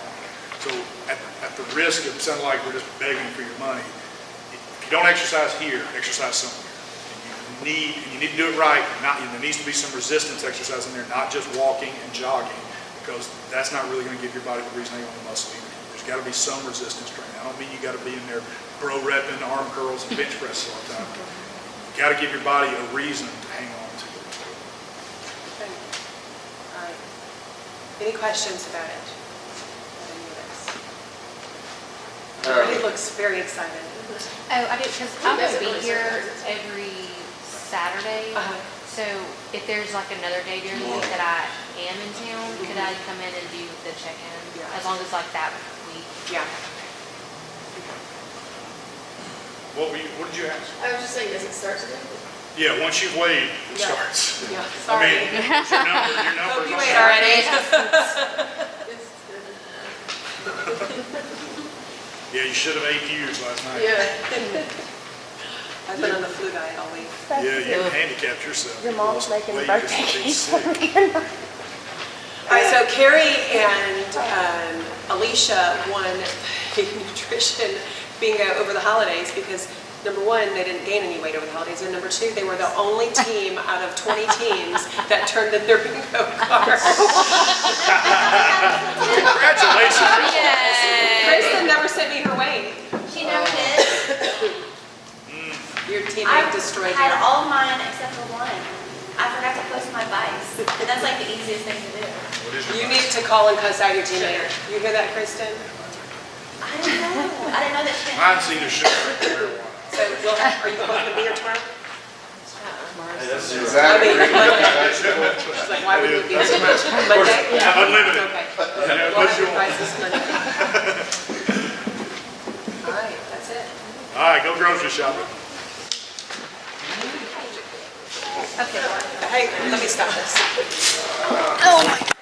So at the risk of sounding like we're just begging for your money, if you don't exercise here, exercise somewhere. And you need to do it right. There needs to be some resistance exercise in there, not just walking and jogging, because that's not really going to give your body the reason to hang on the muscle either. There's got to be some resistance training. I don't mean you got to be in there bro repping arm curls and bench presses all the time. You got to give your body a reason to hang on to. Okay. All right. Any questions about it? Any of this? Everybody looks very excited. Oh, I do, because I'm gonna be here every Saturday. So if there's like another day during the week that I am in town, could I come in and do the check-in? Yeah. As long as like that week? Yeah. What did you ask? I was just saying, does it start today? Yeah, once you've weighed, it Yeah. starts. Yeah, I sorry. mean, your numbers Hope you on weighed there. already. Yeah, you should have ate Hughes last night. Yeah. I've been on the flu diet all week. Yeah, you handicapped yourself. Your You mom's lost making weight birthday just being cakes sick. for me. All right, so Carrie and Alicia won the nutrition bingo over the holidays because, number one, they didn't gain any weight over the holidays, and number two, they were the only team out of 20 teams that turned in their bingo cards. Congratulations. Kristen never sent me her weight. She never did. Your I teammate destroyed had you. all mine except for one. I forgot to post my bikes. And that's like the easiest thing to do. What is your You need to call and cuss out your teammate. You hear that, Kristen? I didn't know. I didn't know that she had. Mine's either sugar or marijuana. So are you both gonna be here tomorrow? Is I that mean, agreement Monday. negotiable? She's like, why would you be here tomorrow? Monday? Unlimited. Okay. Yeah, We'll what have you your want. prices Monday. All right, that's it. All right, go grocery shopping. Hey, let me stop this. Oh my.